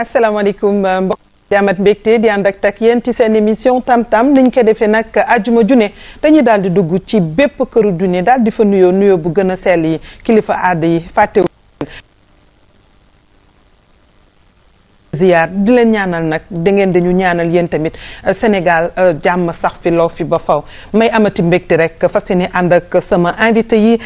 asalaamaaleykum mbokk di amat mbégte di ànd ak yéen ci seen émission tam-tam niñ ko defee nag àjjuma junne dañuy daal di dugg ci bépp këru dune daal di fa nuyoo bu gën a sell yi kilifa aada yi fàttewu ziyaar di leen ñaanal nag da ngeen dañu ñaanal yéen tamit Sénégal jàmm sax fi loo fi ba faw may amati mbégte rek fas yéene ànd ak sama invité yi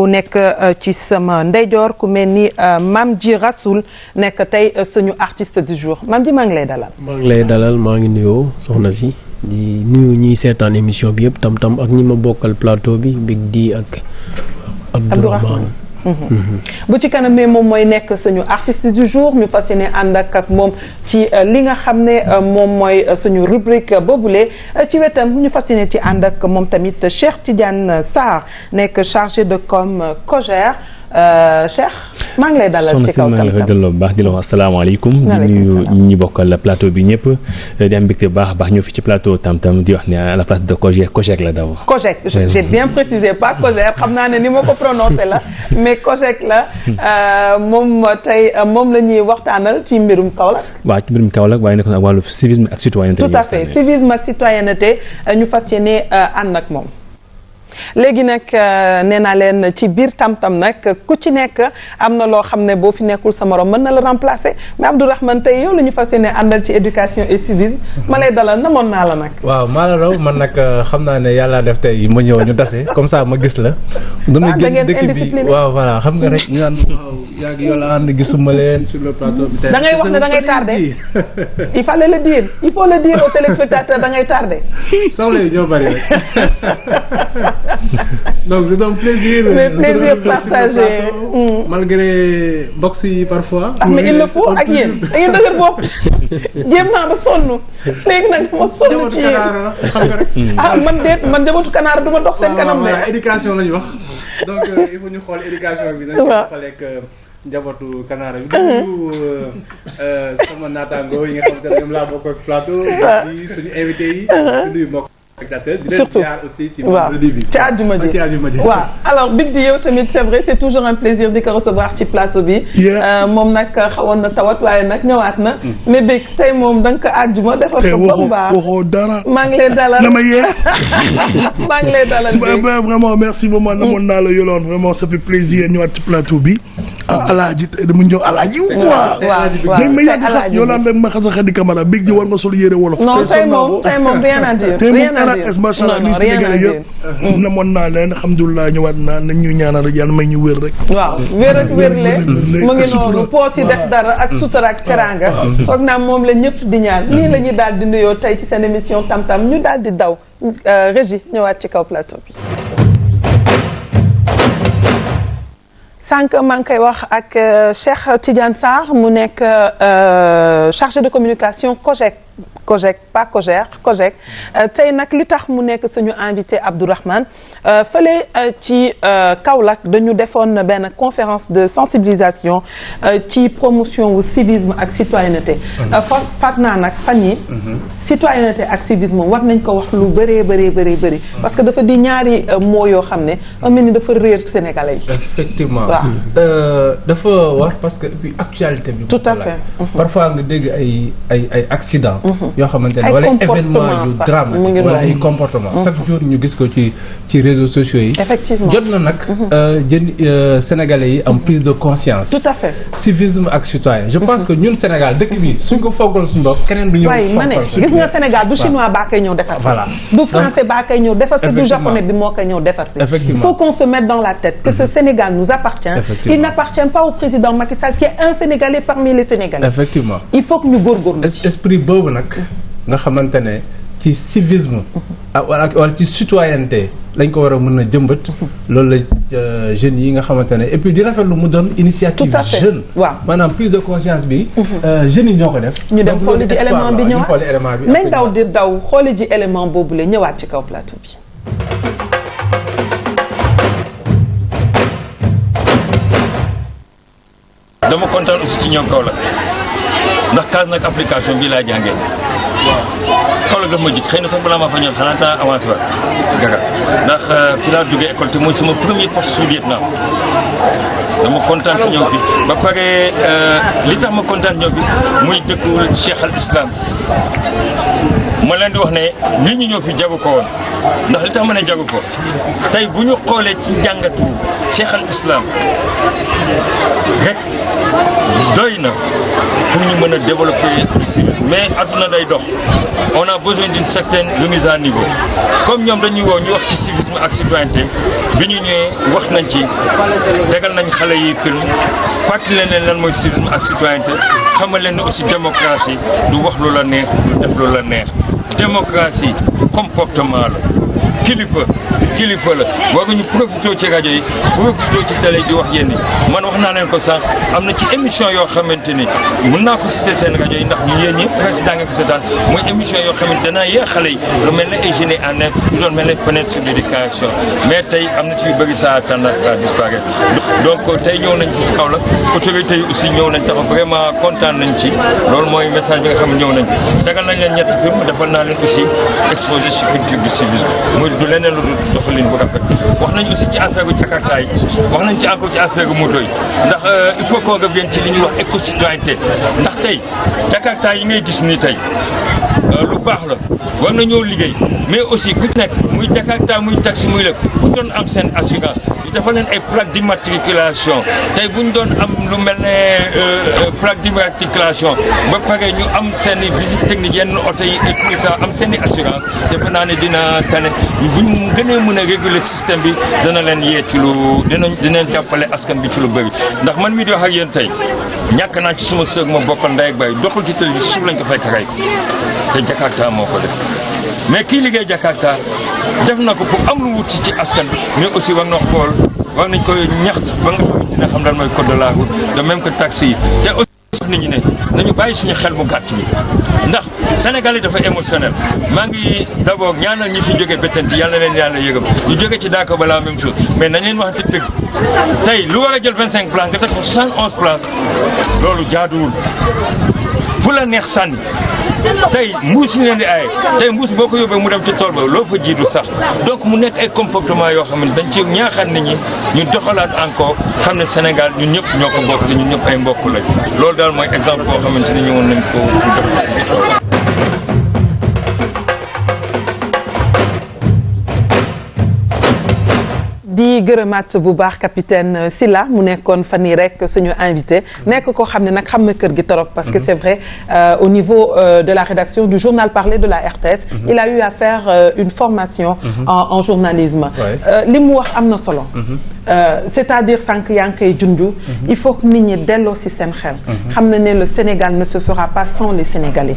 nekk ci sama ndeyjoor ku mel ni Mame Dji Rassoul nekk tey suñu artiste du jour Mame Dji maa ngi lay dalal. maa ngi lay dalal maa ngi nuyoo soxna si di nuyu ñiy seetaan émission bi yëpp tam-tam ak ñi ma bokkal plateau bi Big D ak Abdourahmane. bu ci kanamee moom mooy nekk suñu artiste du jour ñu fas yéene ànd ak moom ci li nga xam ne moom mooy suñu rubrique boobule ci wetam ñu fas yéene ci ànd ak moom tamit Cheikh Tidiane Sarr nekk chargé de com COJER Cheikh maa ngi lay dalal ci kaw tam-tam delloo bu baax di la wax asalaamaaleykum di nuyu ñi bokkal plateau bi ñëpp di am mbégte bu baax a baax ñëw fi ci plateau tam-tam di wax ne à la place de COJER la d'abord COJER j'ai bien précisé pas COJER xam naa ne ni ma ko prononcé la mais COJER la moom tey moom la ñuy waxtaanal ci mbirum Kaolack waaw ci mbirum Kaolack waaye nekk na wàllu civisme ak citoyenneté tout à fait civisme ak citoyenneté ñu fas yéene ànd ak moom léegi nag nee naa leen ci biir tam-tam nag ku ci nekk am na loo xam ne boo fi nekkul sa morom mën na la remplacer mais Abdourahmane tey yow la ñu fas yéene àndal ci éducation et civisme ma lay dalal namoon naa la nag. waaw maa la raw man nag xam naa ne yàlla def tey ma ñëw ñu dase comme ça ma gis la. da ngeen indiscipliné waaw voilà xam nga rek ñu naan yaa ngi yow la ànd gisuma leen sur le plateau bi. da ngay wax ne da ngay tardé il fallait le dire il faut le dire aux téléspectateurs da ngay tardé. soxla yi ñoo bari rek. donc c'est un plaisir. mais plaisir partagé. malgré box yi parfois. ah mais il le faut ak yéen da ngeen dëgër bopp jéem naa ba sonn léegi nag dama sonn ci yéen ah man déet man jabatu kanaara du ma dox seen kanam de. waaw éducation la ñu wax donc il faut ñu xool éducation bi nag. waaw xaleek njabootu kanaara bi. sama naataango yi nga xam ne ñoom laa bokk ak plateau. di suñu invité yi. di nuyu mbokk surtout waaw ci àjjuma ji waaw alors Big D yow tamit c'est vrai c'est toujours un plaisir di ko recevoir ci plateau bi moom nag xawoon na tawat waaye nag ñëwaat na mais Big tey moom da nga ko àjjuma defar ko ba mu baax waxoo dara maa ngi lay dalal dama yee maa ngi lay dalal vraiment merci beaucoup namoon naa la Yolande vraiment ça fait plaisir ñëwaat ci plateau bi alaaji tey dama ñëw alaaji quoi waaw ma yàgg xas Yolande ma xas a Khady Camara Big D war nga sol yére wolof non tey moom rien à dire macha allah nuyu Sénégalais yëpp namoon naa leen alhamdulilah ñëwaat naa nañ ñu ñaanal rek yàlla may ñu wér rek waaw wér ak wérle mu ngi noonu poos yi def dara ak sutura ak teranga foog naa moom la ñëpp di ñaan nii la ñuy daal di nuyoo tey ci seen émission tam-tam ñu daal di daw régie ñëwaat ci kaw plateau bi sànq maa ngi koy wax ak Cheikh Tidiane Sarr mu nekk chargé de communication COJER pas COJER tey nag li tax mu nekk suñu invité Abdourahmane fële ci Kaolack dañu defoon benn conférence de sensibilisation ci promotion wu civisme ak citoyenneté faat naa nag fan yi citoyenneté ak civisme war nañ ko wax lu bëri parce que dafa di ñaari mots yoo xam ne mel ni dafa réer Sénégalais yi effectivement dafa war parce que puis actualité bi tout à fait parfois nga dégg ay accident yoo xamante ne wala événement yu dramatique wala ay comportement chaque jour ñu gis ko ci réseaux sociaux yi effectivement jot na nag Sénégalais yi am prise de conscience tout à fait civisme ak citoyen je pense que ñun Sénégal dëkk bi suñ ko fonkal suñu bopp keneen du ñëw ma ne gis nga Sénégal du chinois baa koy ñëw defar si du français baa koy ñëw defar si du japonais bi moo koy ñëw defar si il faut qu'on se mette dans la tête que ce Sénégal nous appartient il n'appartient pas au président Macky Sall qui est un Sénégalais parmi les Sénégalais effectivement il faut que ñu góorgóorlu esprit boobu nag nga xamante ne ci civisme wala ci citoyenneté lañ ko war a mën a jëmbat loolu la jeunes yi nga xamante ne et puis di rafetlu mu doon initiative jeune waaw maanaam prise de conscience bi jeunes yi ñoo ko def ñu dem xooli ji élément bi ñëwaat nañ daw di daw xooli ji élément boobu la ñëwaat ci kaw plateau bi dama kontaan aussi ci ñoom Kaolack ndax kaas nag application bii laa jàngee Kaolack daf ma jik xëy na sax balaa maa fa ñëw xanaa daa avancé waat gaga ndax fi laa duggee école te mooy sama premier poste sous-lieutenant dama kontaan si ñëw bi ba pare li tax ma kontaan ñëw bi muy dëkku Cheikh al Islam ma leen di wax ne li ñu ñëw fi jagu ko woon ndax li tax ma ne jagu ko tey bu ñu xoolee ci jàngatu Cheikh al Islam rek doy na pour ñu mën a développer le civisme mais adduna day dox on a besoin d'une certaine remise à niveau comme ñoom dañuy woo ñu wax ci civisme ak citoyenneté bi ñu ñëwee wax nañ ci tegal nañ xale yi film fàttali leen lan mooy civisme ak citoyenneté xamal leen ne aussi démocratie du wax lu la neex du def lu la neex démocratie comportement la kilifa la war ñu profité ci rajo yi profité ci télé di wax yéen ñi man wax naa leen ko sànq am na ci émission yoo xamante ni mën naa ko cité seen rajo yi ndax ñu yéen ñi président nga ko seetaan mooy émission yoo xamante danaa yee xale yi lu mel ne ay génie en air lu doon mel ne fenêtre sur l'éducation mais tey am na ci yu bëri ça a tendance à disparaître donc tey ñëw nañ ci Kaolack autorités yi aussi ñëw nañ tax vraiment kontaan nañ ci loolu mooy message bi nga xam ne ñëw nañ ci dagal nañ leen ñetti film defal naa leen aussi exposé sur culture du civisme du leneen lu dul doxalin bu rafet wax nañ aussi ci affaire gu Jakarta yi wax nañ ci encore ci affaire gu moto yi ndax il faut qu'on revienne ci li ñuy wax éco-citoyenneté ndax tey Jakarta yi ngay gis nii tey lu baax la war nañoo liggéey mais aussi ku nekk muy Jakarta muy taxi muy lépp bu doon am seen assurance ñu defal leen ay plaque d'immatriculation tey bu ñu doon am lu mel ne plaque d'immatriculation ba pare ñu am seen i visite technique yenn oto yi et tout ça am seen i assurance defe naa ne dina tane buñ gënee mën a réguler système bi dana leen yee ci lu dinañ jàppale askan bi ci lu bëri ndax man mii di wax ak yéen tey ñàkk naa ci suma sëg ma bokkal ndey ak baay doxul ci tël bi suuf lañ ko fekk rey te Jakarta moo ko def mais kii liggéey Jakarta def na ko pour am lu wut ci askan bi mais aussi war na xool war nañ koy ñaxt ba nga xamante ne xam daal mooy code de la route de même que taxi yi te aussi nit ñi ne nañu bàyyi suñu xel mu gàtt bi ndax Sénégal yi dafa émotionnel maa ngi d'abord ñaanal ñi fi jógee bétanti yàlla leen yàlla yëgam ñu jógee ci Dakar ba la même chose mais nañ leen wax dëgg tey lu war a jël 25 places nga def ko 71 places loolu jaaduwul fu la neex sànni tey mbuus ñu leen di aaye tey mbuus boo ko yóbbee mu dem ci tool ba loo fa jiitu sax donc mu nekk ay comportement yoo xam ne dañ ci ñaaxaat nit ñi ñu doxalaat encore xam ne Sénégal ñun ñëpp ñoo ko bokk te ñun ñëpp ay mbokk lañ loolu daal mooy exemple boo xamante ni ñëwoon nañ ko def. di gërëmaat bu baax capitaine Sylla mu nekkoon fan yii rek suñu invité nekk koo xam ne nag xam na kër gi torop parce que c'est vrai au niveau de la rédaction du journal parlé de la RTS il a eu à faire une formation en journalisme li mu wax am na solo c'est-à-dire sànq yaa ngi koy junju il faut que nit ñi delloo si seen xel xam na ne le Sénégal ne se fera pas sans les Sénégalais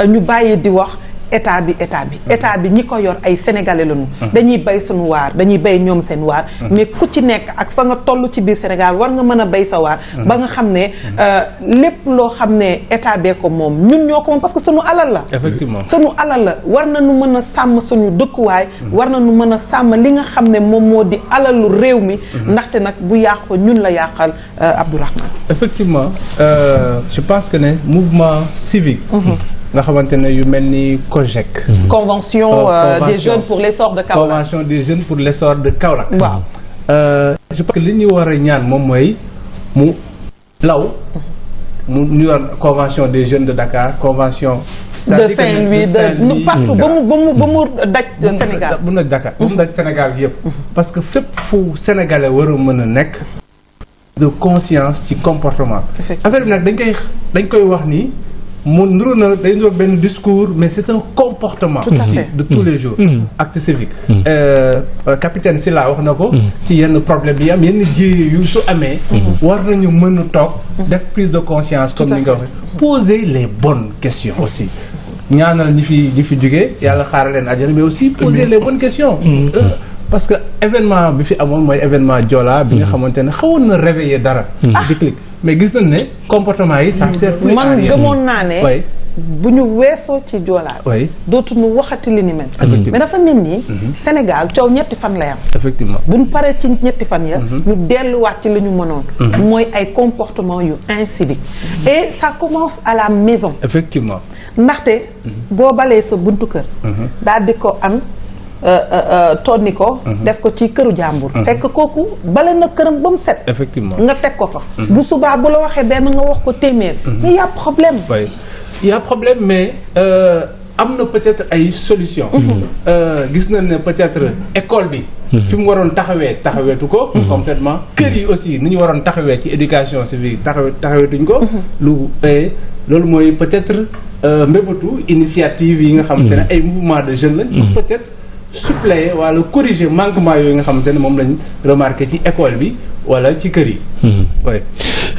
ñu bàyyi di wax état bi ñi ko yor ay sénégalais lañu dañuy bay suñu waar dañuy bay ñoom seen waar mais ku ci nekk ak fa nga toll ci biir Sénégal war nga mën a bay sa waar ba nga xam ne lépp loo xam ne état bee ko moom ñun ñoo ko moom parce que suñu alal la effectivement suñu alal la war nañu mën a sàmm suñu dëkkuwaay war nañu mën a sàmm li nga xam ne moom moo di alalu réew mi ndaxte nag bu yàqu ñun la yàqal Abdourahmane effectivement je pense que ne mouvement civique nga xamante ne yu mel ni COJEC. Convention des jeunes pour l'essor de Kaolack. Convention des jeunes pour l'essor de Kaolack. waaw. je pense que li ñu war a ñaan moom mooy mu law mu ñu yoon convention des jeunes de Dakar convention. de Saint-Louis de partout ba mu daj Sénégal. ba mu daj Dakar ba mu daj Sénégal yëpp. parce que fépp fu sénégalais war a mën a nekk. de conscience ci comportement. affaire bi nag dañ koy wax ni. mu nuru na day nuru benn discours mais c'est un comportement aussi de tous les jours acte civique capitaine Sylla wax na ko ci yenn problème yi am yenn jéye yu su amee war nañu mën a toog def prise de conscience comme ni nga waxee poser les bonnes questions aussi ñaanal ñi fi jógee yàlla xaaral leen àjjana mais aussi poser les bonnes questions parce que événement bi fi amoon mooy événement Joola bi nga xamante ne xawoon na réveiller dara déclic mais gis nañ ne comportement yi ça sert plus man gëmoon naa ne bu ñu weesoo ci joolaa oui dootuñu waxati li ni mel mais dafa mel ni Sénégal coow ñetti fan lay am effectivement bu ñu paree ci ñetti fan ya ñu delluwaat ci li ñu mënoon mooy ay comportement yu incivique et ça commence à la maison effectivement ndaxte boo balee sa buntu kër daal di ko am tonni ko def ko ci këru jàmbur fekk kooku bale na këram ba mu set effectivement nga teg ko fa bu subaa bu la waxee benn nga wax ko téeméer mais y a problème oui il y a problème mais am na peut-être ay solution gis nañ ne peut-être école bi fi mu waroon taxaweetu ko complètement kër yi aussi ni ñu waroon taxawee ci éducation civique taxaweetuñ ko loolu mooy peut-être mbébatu initiative yi nga xamante ne ay mouvement de jeunes lañ pour peut-être suppléer wala corriger manquement yooyu nga xamante ne moom lañ remarqué ci école bi wala ci kër yi oui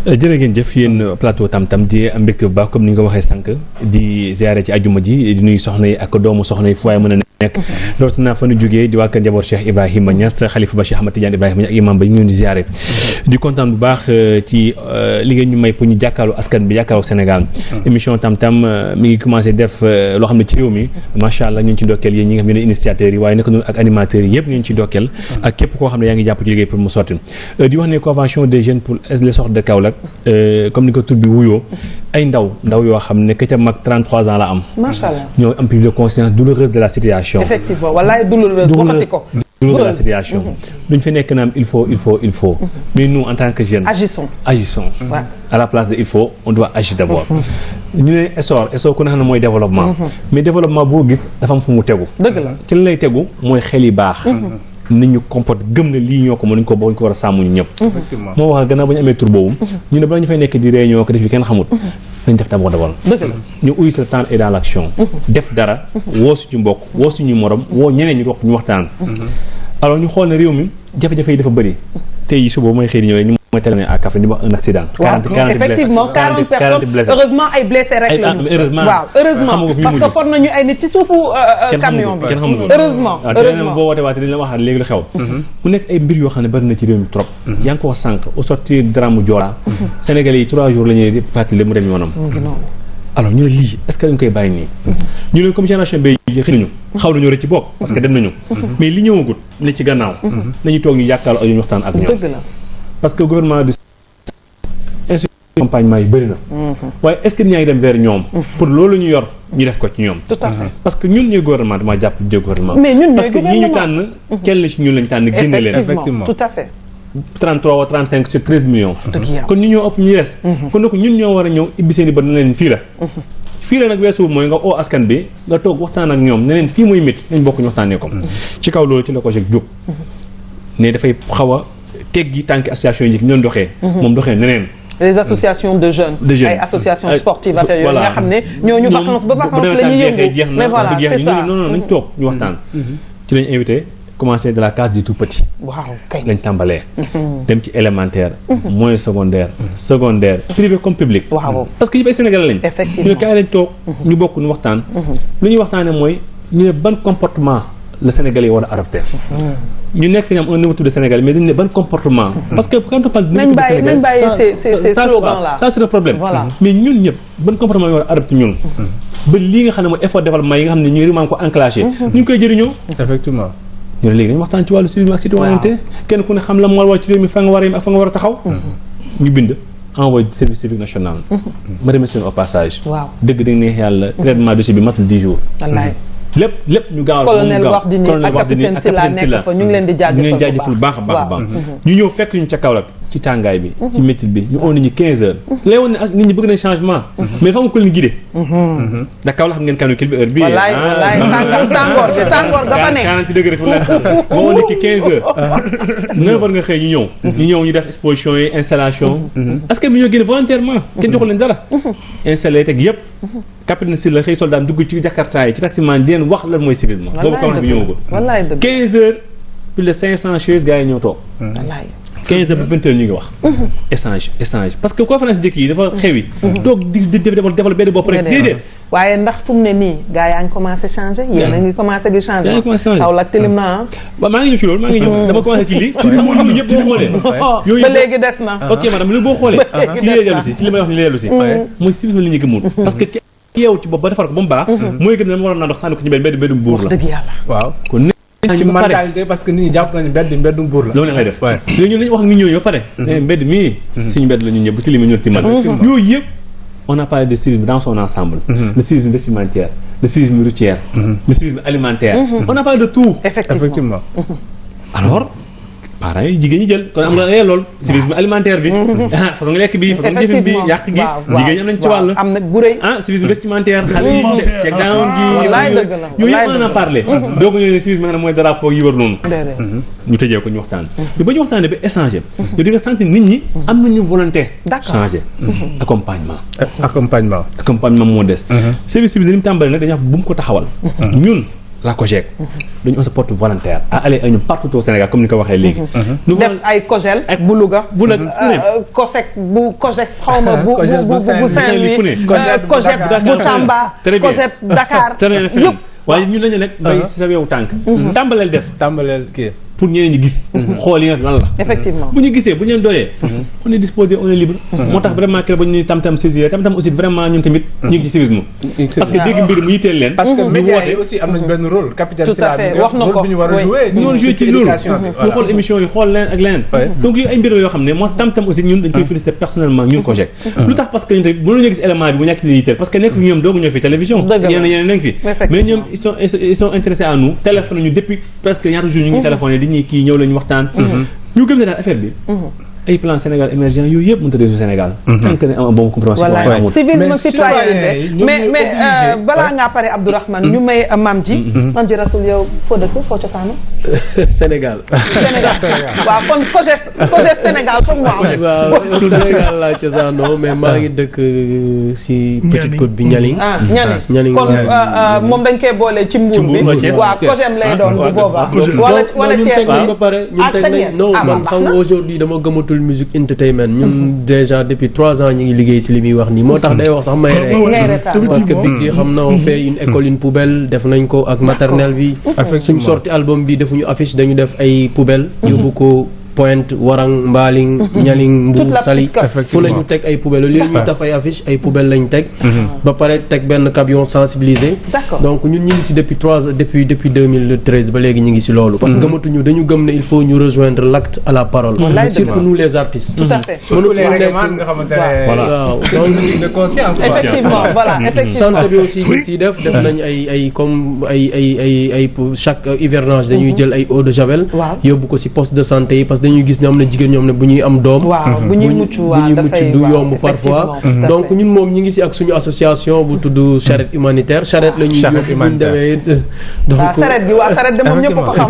jërë ngeen jëf yéen plateau Tam-Tam di am mbégte bu baax comme ni nga ko waxee sànq di ziare ci ajuma ji di nuyu soxna yi ak doomu soxna yi fu waaye mën a nekk loolu naa fa nu jógee di waa kër njaboot Cheikh Ibrahima Niass xalifa ba Cheikh Ahmad Tidiane Ibrahima Niass ak imam ba ñu leen di ziare di kontaan bu baax ci li ngeen ñu may pour ñu jàkkaarloo askan bi jàkkaarloo Sénégal émission Tam-Tam mi ngi commencé def loo xam ne ci réew mi macha allah ñu ngi ci ndokkeel yéen ñi nga xam ne initiateurs yi waaye naka noonu ak animateurs yi yëpp ñu ngi ci ndokkeel ak képp koo xam ne yaa ngi jàpp ci liggéey pour mu sotti di wax ne convention des jeunes pour l'essor de Kaolack comme ni ko tur bi wuyoo ay ndaw yoo xam ne ka ca mag 33 ans la am macha allah ñoo am prise de conscience douloureuse de la situation effectivement wallaay douloureuse waxati ko douloureuse de la situation duñ fi nekk naam il faut mais nous en tant que jeunes agissons à la place de il faut on doit agir d'abord ñu ne essor ku ne xam ne mooy développement mais développement boo gis dafa am fu mu tegu dëgg la ci la lay tegu mooy xel yi baax nit ñu comporte gëm na lii ñoo ko mën nañu ko war a sàmm ñu ñëpp moo wax gannaaw ba ñu amee tur boobu ñu ne bala ñu fay nekk di réunion ko def yi kenn xamut nañ def d'abord ñu uy sa temps et dans l'action def dara woo suñu mbokk woo suñu morom woo ñeneen ñu waxtaan alors ñu xool ne réew mi jafe-jafe yi dafa bëri tey suba mooy xëy di ñëw ñu mooy télé à Kaffrine di wax un accident. 40 effectivement 40 personnes heureusement ay blessés rek la heureusement parce que for nañu ay nit ci suufu camion bi heureusement boo wootee waate dañ la waxaat léegi lu xew mu nekk ay mbir yoo xam ne bari na ci réew mi trop yaa ngi ko wax sànq au sortir drame Joola Sénégalais yi 3 jours la ñuy fàttali mu dem yoonam alors ñu ne lii est-ce que dañ koy bàyyi nii ñu ne comme génération bi xëy nañu xaw nañoo rek ci bopp parce que dem nañu mais li ñëwagut ne ci gannaaw nañu toog ñu yàkkaal ak ñu waxtaan ak ñoom parce que gouvernement du accompagnement yi bëri na waaye est-ce que ñaa ngi dem vers ñoom pour loolu ñu yor ñu def ko ci ñoom tout à fait parce que ñun ñooy gouvernement dama jàpp jë gouvernement mais ñun parce que ñii ñu tànn kenn la ci ñun lañ tànn génne leen effectivement tout à fait 33 ou 35 sur 13 millions kon ñu ñoo ëpp ñu des kon nag ñun ñoo war a ñëw ibbi seen i bët ne leen fii la nag weesu mooy nga oo askan bi nga toog waxtaan ak ñoom ne leen fii muy métti nañ bokk ñu waxtaanee ko ci kaw loolu ci la ko jóg ne dafay xaw a teggi tànki association yi ñoon doxee moom doxee neneen les associations de jeunes ay associations sportives affaire yooyu nga xam ne ñooñu vacances ba vacances la ñuy yëngu mais voilà c'est ça non nañ toog ñu waxtaan ci lañ invité commencé de la case du tout petit waaw kay lañ tàmbalee dem ci élémentaire moyen secondaire privé comme public waaw parce que yëpp ay Sénégalais lañ effectivement ñu ne kaay lañ toog ñu bokk ñu waxtaan lu ñuy waxtaanee mooy ñu ne ban comportement le Sénégalais war a adopté ñu nekk fi ñu am un niveau de Sénégal mais dañu ne ban comportement parce que quand on parle de Sénégal nañ bàyyi ces slogans là ça c'est le problème mais ñun ñëpp ban comportement ñu war a adopté ñun ba lii nga xam ne mooy effort développement yi nga xam ne ñu réew ko enclenché ñu ngi koy jëriñoo effectivement ñu ne léegi dañu waxtaan ci wàllu civisme ak citoyenneté kenn ku ne xam la moo war ci réew mi fa nga war a yem ak fa nga war a taxaw ñu bind envoyé service civique national ma remercie au passage dëgg dañ neex yàlla traitement dossier bi matul 10 jours lépp ñu gaaw colonel Wardini ak capitaine Sylla nekk fa ñu ngi leen di jaajëfal bu baax a baax ñu ñëw fekk ñu ca Kaolack ci tàngaay bi ci métti bi ñu on nit ñi 15 heures lay woon ne ak nit ñi bëgg nañ changement mais dafa am ko leen guidé da Kaolack xam ngeen kanu kil bi heure bi wallaay tàngoor ga fa nekk 40 degré fu leen moo woon nit ki 15 heures 9 heures nga xëy ñu ñëw ñu def exposition yi installation est-ce que bi ñoo génne volontairement kenn joxu leen dara installé teg yëpp capitaine Sylla xëy soldat dugg ci Jakarta yi ci taximan di leen wax lan mooy civisme boobu Kaolack bi ñëwagul 15 heures plus de 500 chaises gars yi ñëw toog 15 heures ba 20 heures ñu ngi wax échange parce que conférence jëkk yi dafa xewi toog di développé benn bopp rek déedéet waaye ndax fu mu ne nii gars yaa ngi commencé changé yéen a ngi commencé di changé Kaolack tilim na waaw maa ngi ñëw ci loolu dama commencé ci lii loolu yëpp ci li xoolee yooyu ba léegi des na ok madame li boo xoolee ci li lay dellu si ci li may wax ni lay dellu si mooy civisme li ñu gëmul parce que yeewu ci bopp ba defar ko ba mu baax mooy gën ne dama waroon naa dox sànni ko ci mbedd buur la dëgg yàlla waaw kon ci mentalité parce que nit ñi jàpp nañu mbeddum buur la loolu la ngay def léegi ñun lañu wax ak nit ñooñu ba pare ne mbedd mii suñu mbedd la ñun ñëpp bu tilimi ñun timal yooyu yëpp on a parlé de civisme dans son ensemble le civisme vestimentaire le civisme routier le civisme alimentaire on a parlé de tout effectivement alors parents yi jigéen ñi jël kon am nga loolu civisme alimentaire bi façon nga lekk bi façon jëfin bi yàq gi jigéen ñi am nañ ci wàll am na bu rëy civisme vestimentaire xale yi check down gi yooyu yëpp on a parlé donc ñu ne civisme nga xam ne mooy drapeau yi wër noonu ñu tëjee ko ñu waxtaan ba ñu waxtaanee ba échanger yow di nga sentir nit ñi am nañu volonté changer accompagnement moo des service civique ni mu tàmbalee nag dañuy wax bu mu ko taxawal ñun la COJEC dañu on se porte volontaire à aller ñu partout au Sénégal comme ni ko waxee léegi. def ay COJEL bu Louga. bu COSEC bu COJEC xawma bu Saint-Louis COJEC bu Tamba COJEC Dakar yëpp. waaye ñun lañu nekk bay si sa yow tànk. tàmbaleel kii. pour ñeneen ñi gis. xool yi nga lan la. effectivement bu ñu gisee bu ñu leen doyee. on est disposé on est libre. moo tax vraiment keroog ba ñu ñuy tam-tam saisir tam-tam aussi vraiment ñun tamit ñu ngi ci civisme. parce que dégg mbir mu yitteel leen. parce que médias yi aussi am nañ benn rôle. capitaine tout à fait wax na ko rôle bi ñu war a jouer. ñu war a jouer ci loolu ñu xool émission yi xool leen ak leneen. donc yooyu ay mbir yoo xam ne moo tam-tam aussi ñun dañ koy féliciter personnellement ñun COJEC. lu tax parce que ñun tamit mënuñu gis élément bi bu ñàkk di yitteel parce que nekk fi ñoom doogu ñoo fi télévision. yeneen nekk fi mais ñoom ils sont intéressés à nous téléphone ñu depuis presque ñaata jours ñu ngi téléphoné di ñuy kii ñëw lañu waxtaan ñu gëm ne daal affaire bi ay plan Sénégal émergent yooyu yëpp mënut a résoudre Sénégal tant que ne am bon compréhension voilà civisme citoyenneté mais balaa ngaa pare Abdourahmane ñu may Mame Dji Rasoul yow foo dëkk foo cosaanu Sénégal waaw kon COJEC Sénégal foog mu am waaw Sénégal laa cosaanoo mais maa ngi dëkk si Petite Côte bi Nianing Nianing kon moom dañ koy boole ci Mbour bi waaw COJEM lay doon bu boobaa wala ñun teg nañ ba pare ñun teg nañ non man xam nga aujourd'hui dama gëmatul musique entertainment ñun déjà depuis 3 ans ñi ngi liggéey si li muy wax nii moo tax day wax sax may rek parce que Big D xam na on fait une école une poubelle def nañ ko ak maternelle bi suñ sorti album bi defuñu affiche dañu def ay poubelle yóbbu ko Pointe Warang Mbaling Nianing Mbour Saly fu la ñu teg ay poubelles léegi ñu taf ay affiche ay poubelles lañ teg ba pare teg benn camion sensibilisé donc ñun ñi ngi si depuis 2013 ba léegi ñu ngi si loolu parce que gëmatuñu dañu gëm ne il faut ñu rejoindre l'acte à la parole surtout nous les artistes tout à fait nga xamante ne waaw donc de conscience effectivement voilà effectivement santé bi aussi ngi siy def nañ ay comme ay chaque hivernage dañuy jël ay eau de javel yóbbu ko si poste de santé yi parce que dañuy gis ne am na jigéen ñoom ne bu ñuy am doom bu ñuy mucc du yomb parfois donc ñun moom ñi ngi si ak suñu association bu tudd charrette humanitaire charrette la ñuy yóbbu bu ñu demee it donc charrette bi charrette de moom ñëpp ko xam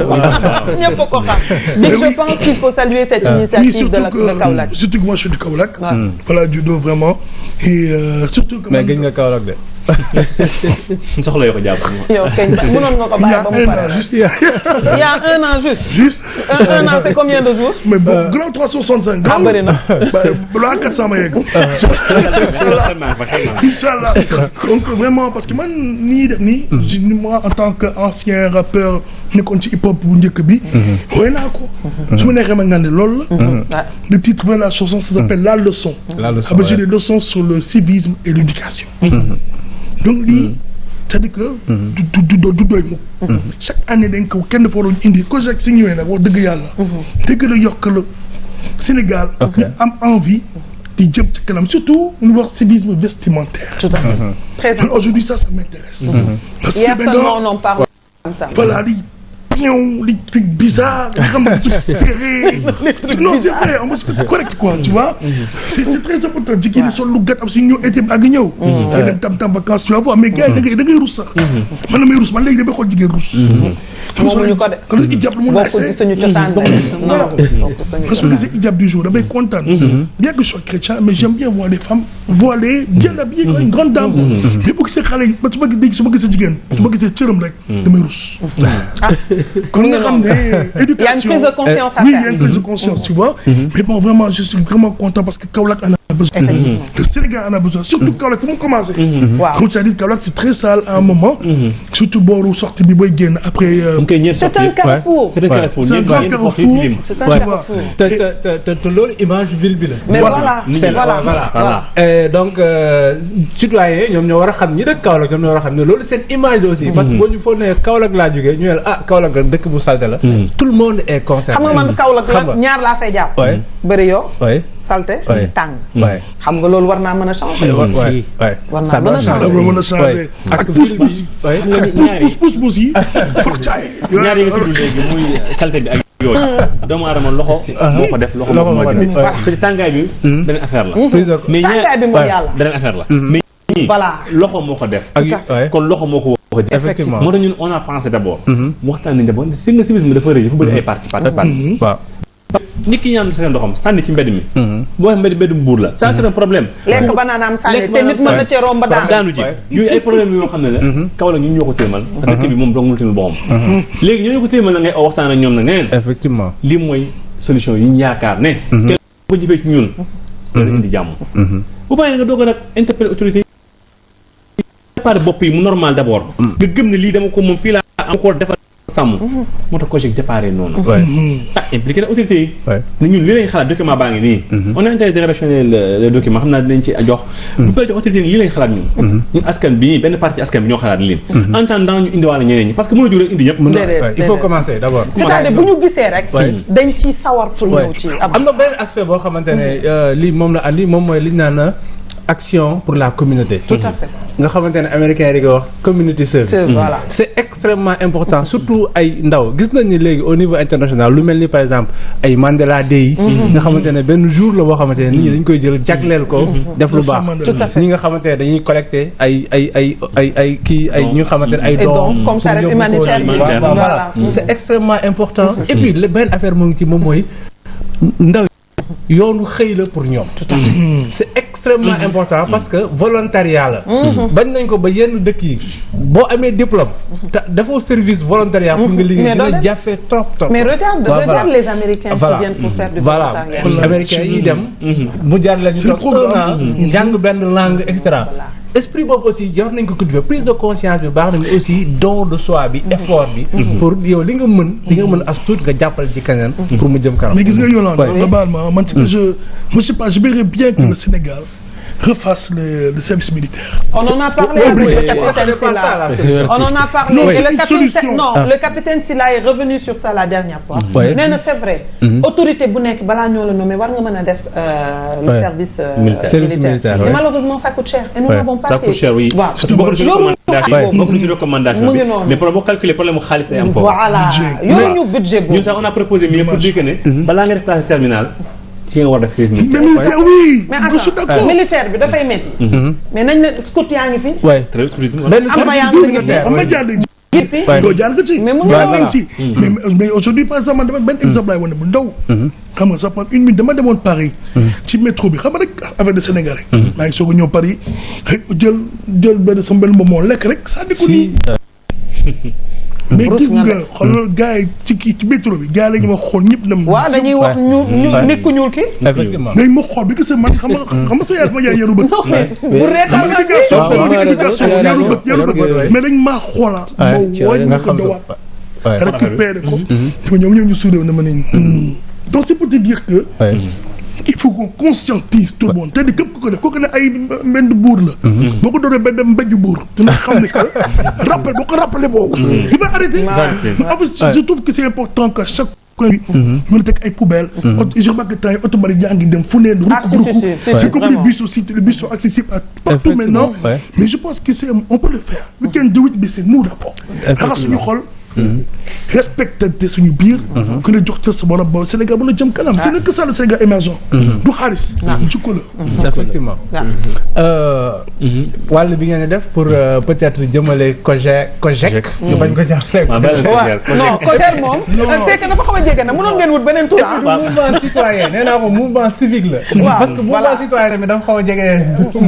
ñëpp ko xam mais je pense qu'il faut saluer cette initiative de Kaolack surtout que moi je suis du Kaolack voilà judo vraiment et surtout que mais gëj nga Kaolack de soxla yoo ko jàpp yow kay mënoon nga ko bàyyi ba mu pare juste il y a 1 an juste un an c'est combien de jours mais bon grand 365 grand bëri na balaa 400 ma yegg inchallah donc vraiment parce que man nii def nii moi en tant que ancien rappeur nekkoon ci hip hop bu njëkk bi woy naa ko su ma neexee ma ngande loolu la le titre de la chanson ça s'appelle La Leçon j'ai des leçons sur le civisme et l'éducation donc lii c'est-à-dire que du doy mukk chaque année dañ ko kenn dafa waroon indi COJEC si ñëwee nag wax dëgg yàlla dëgg la yokk la Sénégal ñu am envie di jëm ci kanam surtout ñu wax civisme vestimentaire tout à fait très bien aujourd'hui ça m'intéresse parce que hier seulement on en parle voilà li pion les trucs bizarres les trucs serrés non c'est vrai on se correct quoi tu vois c'est très important jigéen sol lu gàtt am si ñëw été ak ñëw nga dem tam vacances tu vas voir mais gars yi da ngay rus sax man damay rus man léegi damay xool jigéen rus moomuñu ko de quand i jàpp lu mu bokk ci suñu cosaan parce que les hijab du jour damay kontaan bien que je sois chrétien mais j'aime bien voir les femmes voilées bien habillées comme une grande dame mais bu gisee xale yi ba su ma gisee jigéen su ma gisee cëram rek damay rus kon nga xam ne éducation il y a une prise de conscience à faire oui il y a une prise de conscience tu vois mais bon vraiment je suis vraiment content parce que Kaolack a besoin. Le Sénégal en a besoin. Surtout Kaolack fu mu commencé. waaw comme ça dit Kaolack c'est très sale à un moment. surtout booru sortie bi booy génn après. c'est un carrefour. c'est un grand carrefour. c'est un carrefour. te loolu image ville bi la. mais voilà. Et donc citoyens ñoom ñoo war a xam ñi dëkk Kaolack ñoom ñoo war a xam ne loolu seen image la aussi. parce que boo ñu foog ne Kaolack laa jógee ñu ne Kaolack rek dëkk bu salte la. tout le monde est concerné. xam nga man Kaolack la ñaar laa fay jàpp. bëri yow. salte tàng. xam nga loolu war naa mën a changer. war naa mën a changer. ak pousse-pousse yi. foog caay. ñaar yi nga tudd léegi muy salte bi ak yooyu. doomu aadama loxo moo ko def loxo moo ko def. te tàngaay bi beneen affaire la. mais tàngaay bi mooy yàlla. beneen affaire la. mais ñii loxo moo ko def. kon loxo moo ko wax. effectivement moo tax ñun on a pensé d'abord. waxtaan nañ d'abord si nga civisme dafa rëy dafa bëri ay parti waaw. nit ki ñaan seen ndoxam sànni ci mbedd mi. boo xam mbedd mbuur la. ça c'est un problème. lekk banaanaam sànni te nit mën na cee romb daanu ji yooyu ay problème yoo xam ne la. Kaolack ñun ñoo ko téemal. dëkk bi moom dong mu téemal boppam. léegi ñoo ko téemal na ngay waxtaan ak ñoom na neen. effectivement lii mooy solution yi ñu yaakaar ne. kenn ko jëfee ci ñun. dana indi jàmm. bu bàyyi nga doog a nag interpeller autorité yi. préparer bopp yi mu normal d'abord. nga gëm ne lii dama ko moom fii laa am ko defar sàmm. moo tax COJEC déparé noonu. impliqué na autorité yi. ne ñun li lañ xalaat document baa ngi nii. on a intérêt de réfectionner le document xam naa dinañ ci jox. bu paree jox autorité yi lii lañ xalaat ñun. ñun askan bi benn partie askan bi ñoo xalaat lii. en attendant ñu indiwaale ñeneen ñi parce que mën a jur rek indi ñëpp. il faut commencer d'abord. c'est-à-dire bu ñu gisee rek. dañ ciy sawar pour ñëw ci. am na benn aspect boo xamante ne lii moom la andi moom mooy li ñu naan action pour la communauté. Tout à fait. nga xamante ne américain yi di ko wax community service. Voilà. C'est extrêmement important surtout ay ndaw gis nañ ni léegi au niveau international lu mel ni par exemple ay Mandela Day. nga xamante ne benn jour la boo xamante ne nit ñi dañ koy jël jagleel ko. def lu baax tout à fait ñi nga xamante ne dañuy collecter ay ñu nga xamante ne ay dons. comme charrette humanitaire voilà c'est extrêmement important. et puis benn affaire mu ngi ci moom mooy ndaw yoonu xëy la pour ñoom. tout à fait c'est extrêmement important parce que volontariat la. bañ nañ ko ba yenn dëkk yi boo amee diplôme. te dafoo service volontariat pour nga liggéey dina jafe trop. mais regarde les Américains qui viennent pour faire du volontariat. voilà Américains yi dem. mu jaar leen ñu toog 1 an jàng benn langue et cetera. esprit boobu aussi jox nañ ko cultiver prise de conscience bi baax na mais aussi don de soi bi effort bi. pour yow li nga mën as tuut nga jàppale ci keneen. pour mu jëm kanam. mais gis nga Yolande globalement man ce que je sais pas je verrais bien que le Sénégal refasse le service militaire. On en a parlé avec le capitaine Sylla. On en a parlé. Non, et c'est une solution. le capitaine Sylla est revenu sur ça la dernière fois. Nee na c'est vrai. Autorité bu nekk balaa ñoo la nommer war nga mën a def le service militaire. Et malheureusement ça coûte cher. Et nous n'avons pas. Ça coûte cher oui. waaw bokk na ci recommandation bi mais boo calculer problème mu xaalis day am foofu. voilà yooyu budget boobu. ñun sax on a proposé mieux pour dire que ne balaa nga def classe terminale. ci nga war def mais militaire oui. mais attends militaire bi dafay métti. mais nañ ne scout yaa ngi fi. waay très scoutisme. benn service militaire am na jaar nañ ci. mais mu ngi nañ ci. mais aujourd'hui par exemple man dama benn exemple laay wane bu ndaw. xam nga ça prend une minute dama demoon Paris. ci métro bi xam nga rek avec des Sénégalais. maa ngi soog a ñëw Paris jël benn sama benn moment lekk rek sànni ko nii. mais gis nga xoolal gars yi ci métro bi gars yi la ñu ma xool ñëpp na. waaw dañuy wax ñu nit ku ñuul ki. effectivement mais ma xool bi gis nga man xam nga sa yaay ma jaay yaru bët. bu reetaan nga éducation yaru bët mais dañ maa xoolaa. ma wàññi ko dawaat. récupérer ko. dafa ñoom ñu suudew na ma ne. donc c'est pour te dire que. il faut qu'on conscientise tout le monde te di képp ku ko def kooku ne ay mbend buur la. boo ko doonee benn mbéju buur dina xam ne que rappel boo ko rappelé boobu. il va arrêter. en fait je trouve que c'est important que chaque coin bi. mën a teg ay poubelles. je remarque que temps yi oto bari yaa ngi dem fu ne. c'est comme les bus aussi les bus sont accessibles à partout maintenant. mais je pense que on peut le faire. we can do it mais c'est nous d'abord. xaar suñu xol. respectante suñu biir. ku ne jox sa borom ba Sénégal mën a jëm kanam. c'est que ça le Sénégal émergent. du xaalis. jikko la. effectivement. wàll bi ngeen di def pour peut-être jëmale COJEC. ñu bañ ko jàppale. non COJEC moom. c'est que dafa xaw a jege na mënoon ngeen wut beneen tur. mouvement citoyen nee naa ko mouvement civique la. parce que mouvement citoyen tamit dafa xaw a jege.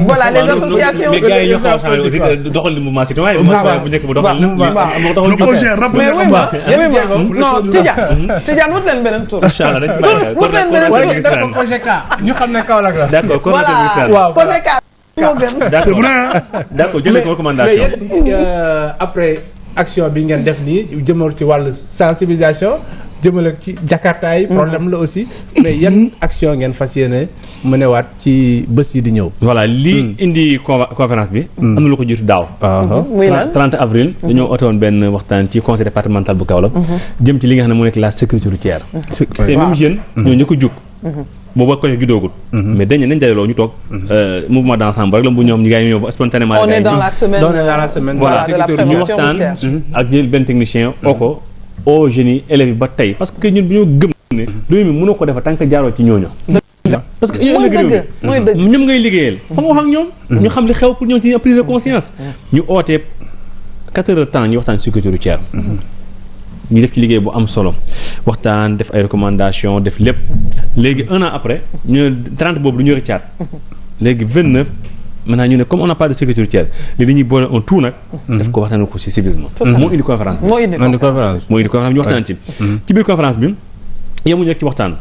voilà les associations. mais gars yi ñoo xaw a changé aussi doxal li mouvement citoyen. bu njëkk bu doxal mais oui ma non Tidiane wut leen beneen tur. incha allah dañ ci wut leen beneen waaye def ko Kojeka ñu xam ne Kaolack la. d'accord kon voilà Kojeka moo gën. c'est vrai d'accord jëlee ko recommandation. mais yéen après action bi ngeen def nii jëmal ci wàllu sensibilisation jëmale ci Jakarta yi problème la aussi mais yan action ngeen fas yéene mënewaat ci bés yi di ñëw. voilà lii indi conférence bi. am na lu ko jiitu daaw. muy lan 30 avril. dañoo oote woon benn waxtaan ci conseil départemental bu Kaolack. jëm ci li nga xam ne moo nekk la sécurité routière. te même jeunes. ñoo ñu ko jug. boobu ko juddoogul. mais dañ ne nañ dajaloo ñu toog. mouvement d'ensemble rek la bu ñoom ñu gars yi ñëw spontanément. on est dans la semaine. voilà ñu waxtaan ak jël benn technicien oo ko oo jeunes yi élèves yi ba tey parce que ñun bu ñoo gëm ne réew mi mënoo ko defa tant que jaaroo ci ñooñu. parce que ñoo ëllëg réew mi ñoom ngay liggéeyal fa nga wax ak ñoom ñu xam li xew pour ñoom ci prise de conscience ñu ootee 4 heures de temps ñu waxtaan sécurité routière ñu def ci liggéey bu am solo waxtaan def ay recommandations def lépp léegi 1 an après ñu 30 boobu lu ñu rëccaat léegi 29 maintenant ñu ne comme on n'a pas de sécurité routière léegi dañuy boole un tout nag def ko waxtaan ko ci civisme moo indi conférence bi moo indi conférence bi ñu waxtaan ci biir conférence bi yemuñu rek ci waxtaan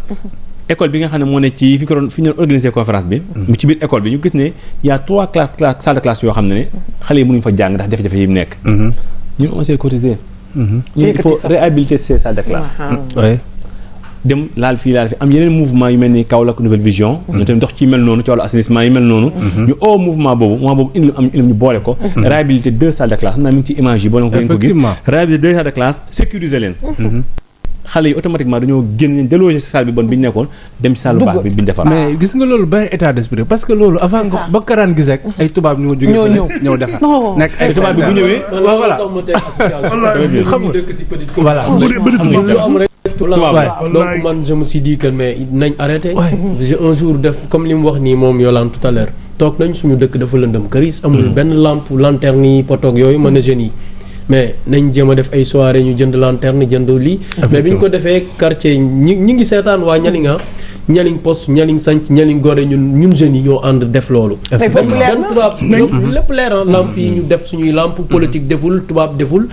école bi nga xam ne moo ne ci fi ñu doon organiser conférence bi mu ci biir école bi ñu gis ne y a 3 salles de classe yoo xam ne xale yi mënuñu fa jàng ndax jafe-jafe yi mu nekk ñun on s'est cotisé il faut réhabiliter ces salles de classe dem laal fii am yeneen mouvement yu mel ni Kaolack Nouvelle Vision ñu tamit dox ci mel noonu ci wàllu assainissement yi mel noonu ñu oo mouvement boobu indi ñu boole ko réhabiliter 2 salles de classe xam naa mi ngi ci image yi boo leen ko gis réhabiliter 2 salles de classe sécuriser leen xale yi automatiquement dañoo génn déloger ci salle bi bon bi ñu nekkoon dem ci salle bu baax bi ñu defar. mais gis nga loolu benn état d'esprit parce que loolu avant nga ba karaan gis rek ay tubaab ñu jógee ñëw defar nekk ay tubaab bi bu ñëwee voilà xam nga dëkk ci petite voilà donc man je me suis dit que mais nañ arrêté un jour def comme li mu wax nii moom Yolande tout à l'heure toog nañ suñu dëkk dafa lëndëm këris amul benn lampe lanterne yi potoog yooyu mën a jeunes yi mais nañ jéem a def ay soirée ñu jënd lanterne jënd lii mais bi ñu ko defee quartier ñi ngi seetaan waa Ñalinga Ñaling Poste Ñaling Sanc Ñaling Goré ñun jeunes yi ñoo ànd def loolu lépp leer na lampe yi ñu def suñuy lampe politique deful tubaab deful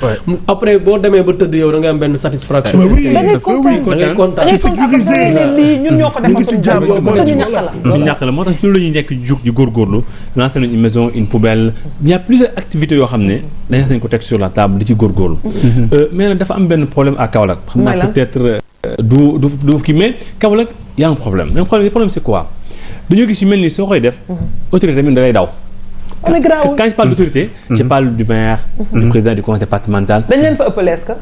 après boo demee ba tëdd yow da ngay am benn satisfaction da ngay kontaan ci sécurisé lii ñun ñoo ko defal suñu jàmm ñu ñàkk la moo tax ci loolu la ñuy nekk jug di góorgóorlu lancé nañ une maison une poubelle il y a plusieurs activités yoo xam ne dañ nañ ko teg sur la table di ci góorgóorlu mais nag dafa am benn problème à Kaolack xam naa peut-être du kii mais Kaolack y a un problème mais le problème c'est quoi dañoo gis yu mel ni soo koy def autorité tamit da lay daw quand je parle d'autorité je parle du maire du président du conseil départemental dañ leen fa ëppale est-ce que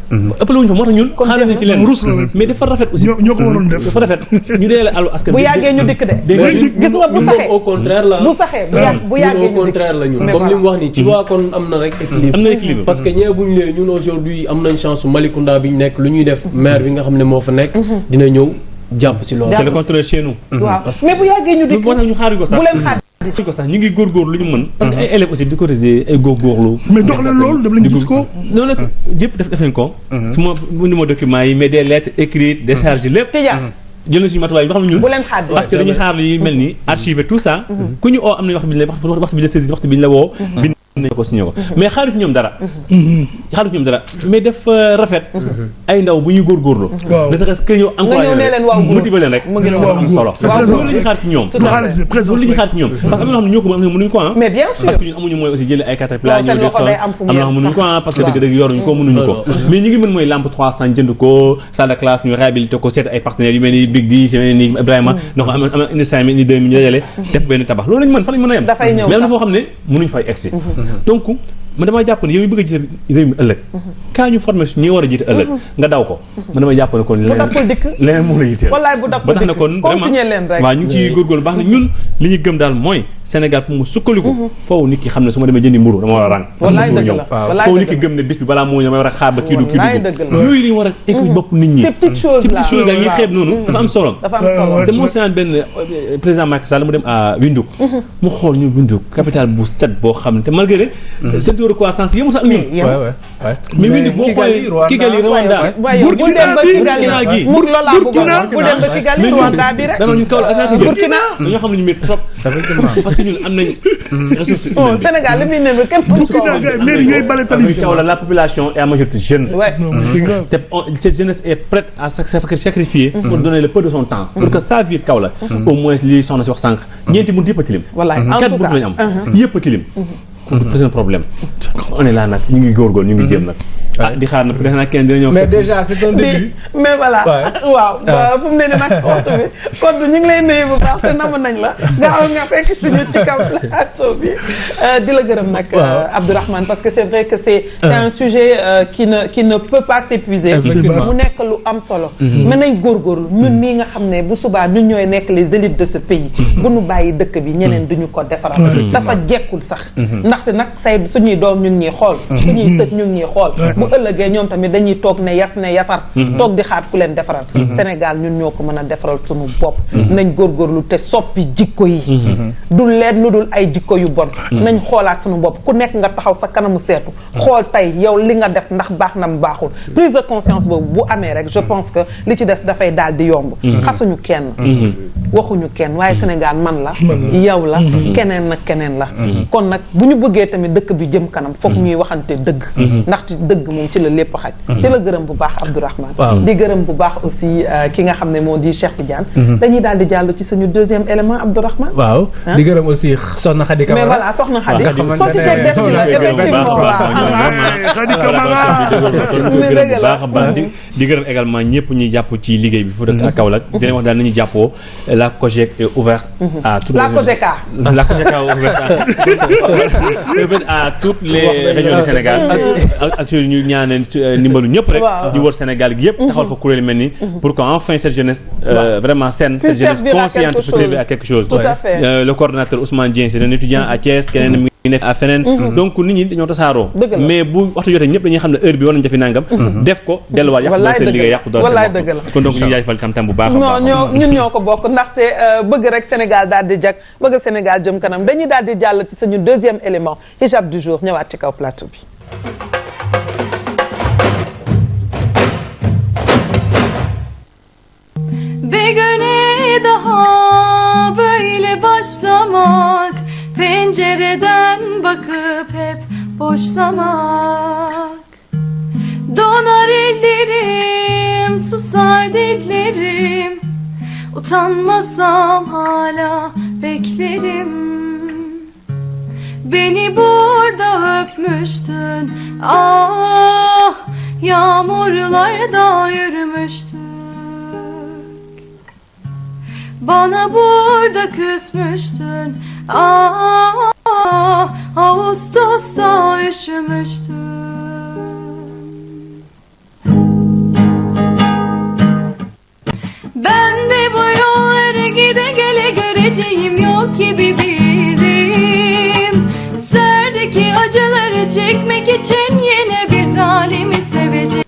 ëppale wuñu fa moo tax ñun xaaral nañ ci leen mais dafa rafet aussi ñoo ko waroon def dafa rafet ñu dee la àllu askan bu yàggee ñu dikk de gis nga bu saxee au contraire la bu saxee bu yàggee au contraire la ñun comme li mu wax ni tu vois kon am na rek équilibre am na équilibre parce que ñee buñu lee ñun aujourd'hui am nañ chance su Malicounda bi ñu nekk lu ñuy def maire bi nga xam ne moo fa nekk dina ñëw jàpp si loolu c'est le contraire chez nous waaw mais bu yàggee ñu dikk moo tax ñu xaari ko sax bu leen xaar ko sax ñu ngi góorgóorlu lu ñu mën parce que ay élèves aussi di cotiser ay góorgóorlu mais dox leen loolu dem lañ gis ko noonu la yëpp def nañ ko su ma indi ma documents yi mais des lettres écrites des charges lépp jël na suñu matuwaay yi nga xam ne ñun bu leen xaar parce que dañuy xaar li mel ni archiver tout ça ku ñu oo am nañu waxtu bi ñu la saisir waxtu bi ñu la woo bind nañ ko signé ko mais xaaruñu ñoom dara mais def rafet ay ndaw bu ñuy góorgóorlu ne sax que ñëw encouragé leen motiver leen rek am solo loolu la ñuy xaar ci ñoom loolu la ñuy xaar ci ñoom parce que am na xam ne ñoo ko mën am na mënuñu ko mais bien sûr parce que ñun amuñu mooy aussi jëlee ay caterpillar ñëw def am na xam mënuñu ko parce que dëgg-dëgg yoruñu ko mënuñu ko mais ñi ngi mën mooy lampe 300 jënd ko salle de classe ñu réhabilité ko seet ay partenaires yu mel ni Big D yu mel ni Ibrahima donc am indi 5 000 indi 2 000 ñu dajale def benn tabax loolu lañu mën fan lañu mën a yem mais am na foo xam ne mënuñu fay egsi donc man damay jàpp ne yow bëgg a jiite réew mi ëllëg kaa ñu formé su ñi war a jiite ëllëg nga daw ko man damay jàpp ne kon leneen moo la jiiteel ba tax na kon vraiment waaw ñu ngi ciy góorgóorlu baax na ñun li ñu gëm daal mooy Sénégal pour mu sukkaliku foofu nit ki xam ne su ma demee jëndi mburu dama war a rang ñëw foofu nit ki gëm ne bis bi balaa moo ñëw damay war a xaar ba kii du yooyu li ñu war a équipe bopp nit ñi ces petites choses la ñuy xeeb noonu dafa am solo te moo seenaan benn président Macky Sall mu dem à Windhoek mu xool ñu Windhoek capitale bu set boo xam ne te malgré taux de croissance yéemu sax ak ñun mais Windhoek boo xoolee Kigali Rwanda Burkina gi mu loolaa bu dem ba Kigali Rwanda bi rek danoon ñu kaw la ak Burkina dañoo xam ne ñu métti trop parce que ñun am nañ ressources humaines. Sénégal li muy ne kenn mënu ko wax. mais ñooy bale tali bi. La population est à majorité jeune. Ouais. C'est grave. Cette jeunesse est prête à sacrifier pour donner le peu de son temps. Pour que sa vie kaw la. Au moins lii soxna si wax sànq. ñeenti buntu yëpp a tilim. Wallaay en tout cas lañu am. yëpp a tilim. C'est un problème. On est là nag ñu ngi góorgóorlu ñu ngi jéem nag. di xaar nag peut-être kenn dina ñëw. mais déjà c'est un début. mais voilà waaw fu mu ne nii nag Codou ñu ngi lay nuyu bu baax te namm nañ la gaaw nga fekk suñu ci kaw plateau bi di la gërëm nag Abdourahmane parce que c'est vrai que c'est un sujet qui ne peut pas s'épuiser mu nekk lu am solo mais nañ góorgóorlu ñun mii nga xam ne bu subaa ñun ñooy nekk les élites de ce pays bu nu bàyyi dëkk bi ñeneen duñu ko defaral dafa jekkul sax ndaxte nag say suñuy doom ñu ngi ñuy xool suñuy sët ñu ngi ñuy xool bu ëllëgee ñoom tamit dañuy toog ne yasar toog di xaar ku leen defaral Sénégal ñun ñoo ko mën a defaral suñu bopp nañ góorgóorlu te soppi jikko yi du leen lu dul ay jikko yu bon nañ xoolaat suñu bopp ku nekk nga taxaw sa kanamu seetu xool tey yow li nga def ndax baax na mu baaxul prise de conscience boobu bu amee rek je pense que li ci des dafay daal di yomb xasuñu kenn waxuñu kenn waaye Sénégal man la yow la keneen nag keneen la kon nag bu ñu bëggee tamit dëkk bi jëm kanam foog ñuy waxante dëgg ndaxte dëgg moom ci la lépp xaj di la gërëm bu baax Abdourahmane di gërëm bu baax aussi ki nga xam ne moo di Cheikh Tidiane dañuy daal di jàll ci suñu deuxième élément Abdourahmane waaw di gërëm aussi soxna Khady Camara mais voilà soxna Khady sotti teg def ci la effectivement Khady Camara baax a baax di gërëm également ñëpp ñuy jàpp ci liggéey bi fu dëkk ak Kaolack di leen wax daal nañu jàppoo la COJEC est ouverte à toutes à toutes les régions du Sénégal ak ñu ñaaneen ndimbalu ñëpp rek di wër Sénégal gi yëpp taxawal fa kuréel mel ni pour que enfin cette jeunesse vraiment saine cette jeunesse consciente puisse servir à quelque chose. Tout à fait. Le coordonnateur Ousmane Dieng c'est un étudiant à Thiès keneen mi ngi nekk à feneen donc nit ñi dañoo tasaaroo mais bu waxtu jotee ñëpp dañuy xam ne heure bi war nañu defi nangam def ko delluwaat yàqu doon seen liggéey yàqu doon seen bopp kon donc ñu jaajëfal tam bu baax a baax ñun ñoo ko bokk ndaxte bëgg rek Sénégal daal di jag bëgg Sénégal jëm kanam dañuy daal di jàll ci suñu deuxième élément hijab du jour ñëwaat ci kaw plateau bi. Bir güne daha böyle başlamak, pencereden bakıp hep boşlamak. Donar ellerim, susar dillerim, utanmasam hala beklerim. Beni burada öpmüştün, ah yağmurlarda yürümüştük. Bana burada küsmüştün, ah Ağustos'ta üşümüştün. Ben de bu yolları gide gele göreceğim yok gibi bildim. Serdeki acıları çekmek için yine bir zalimi seveceğim.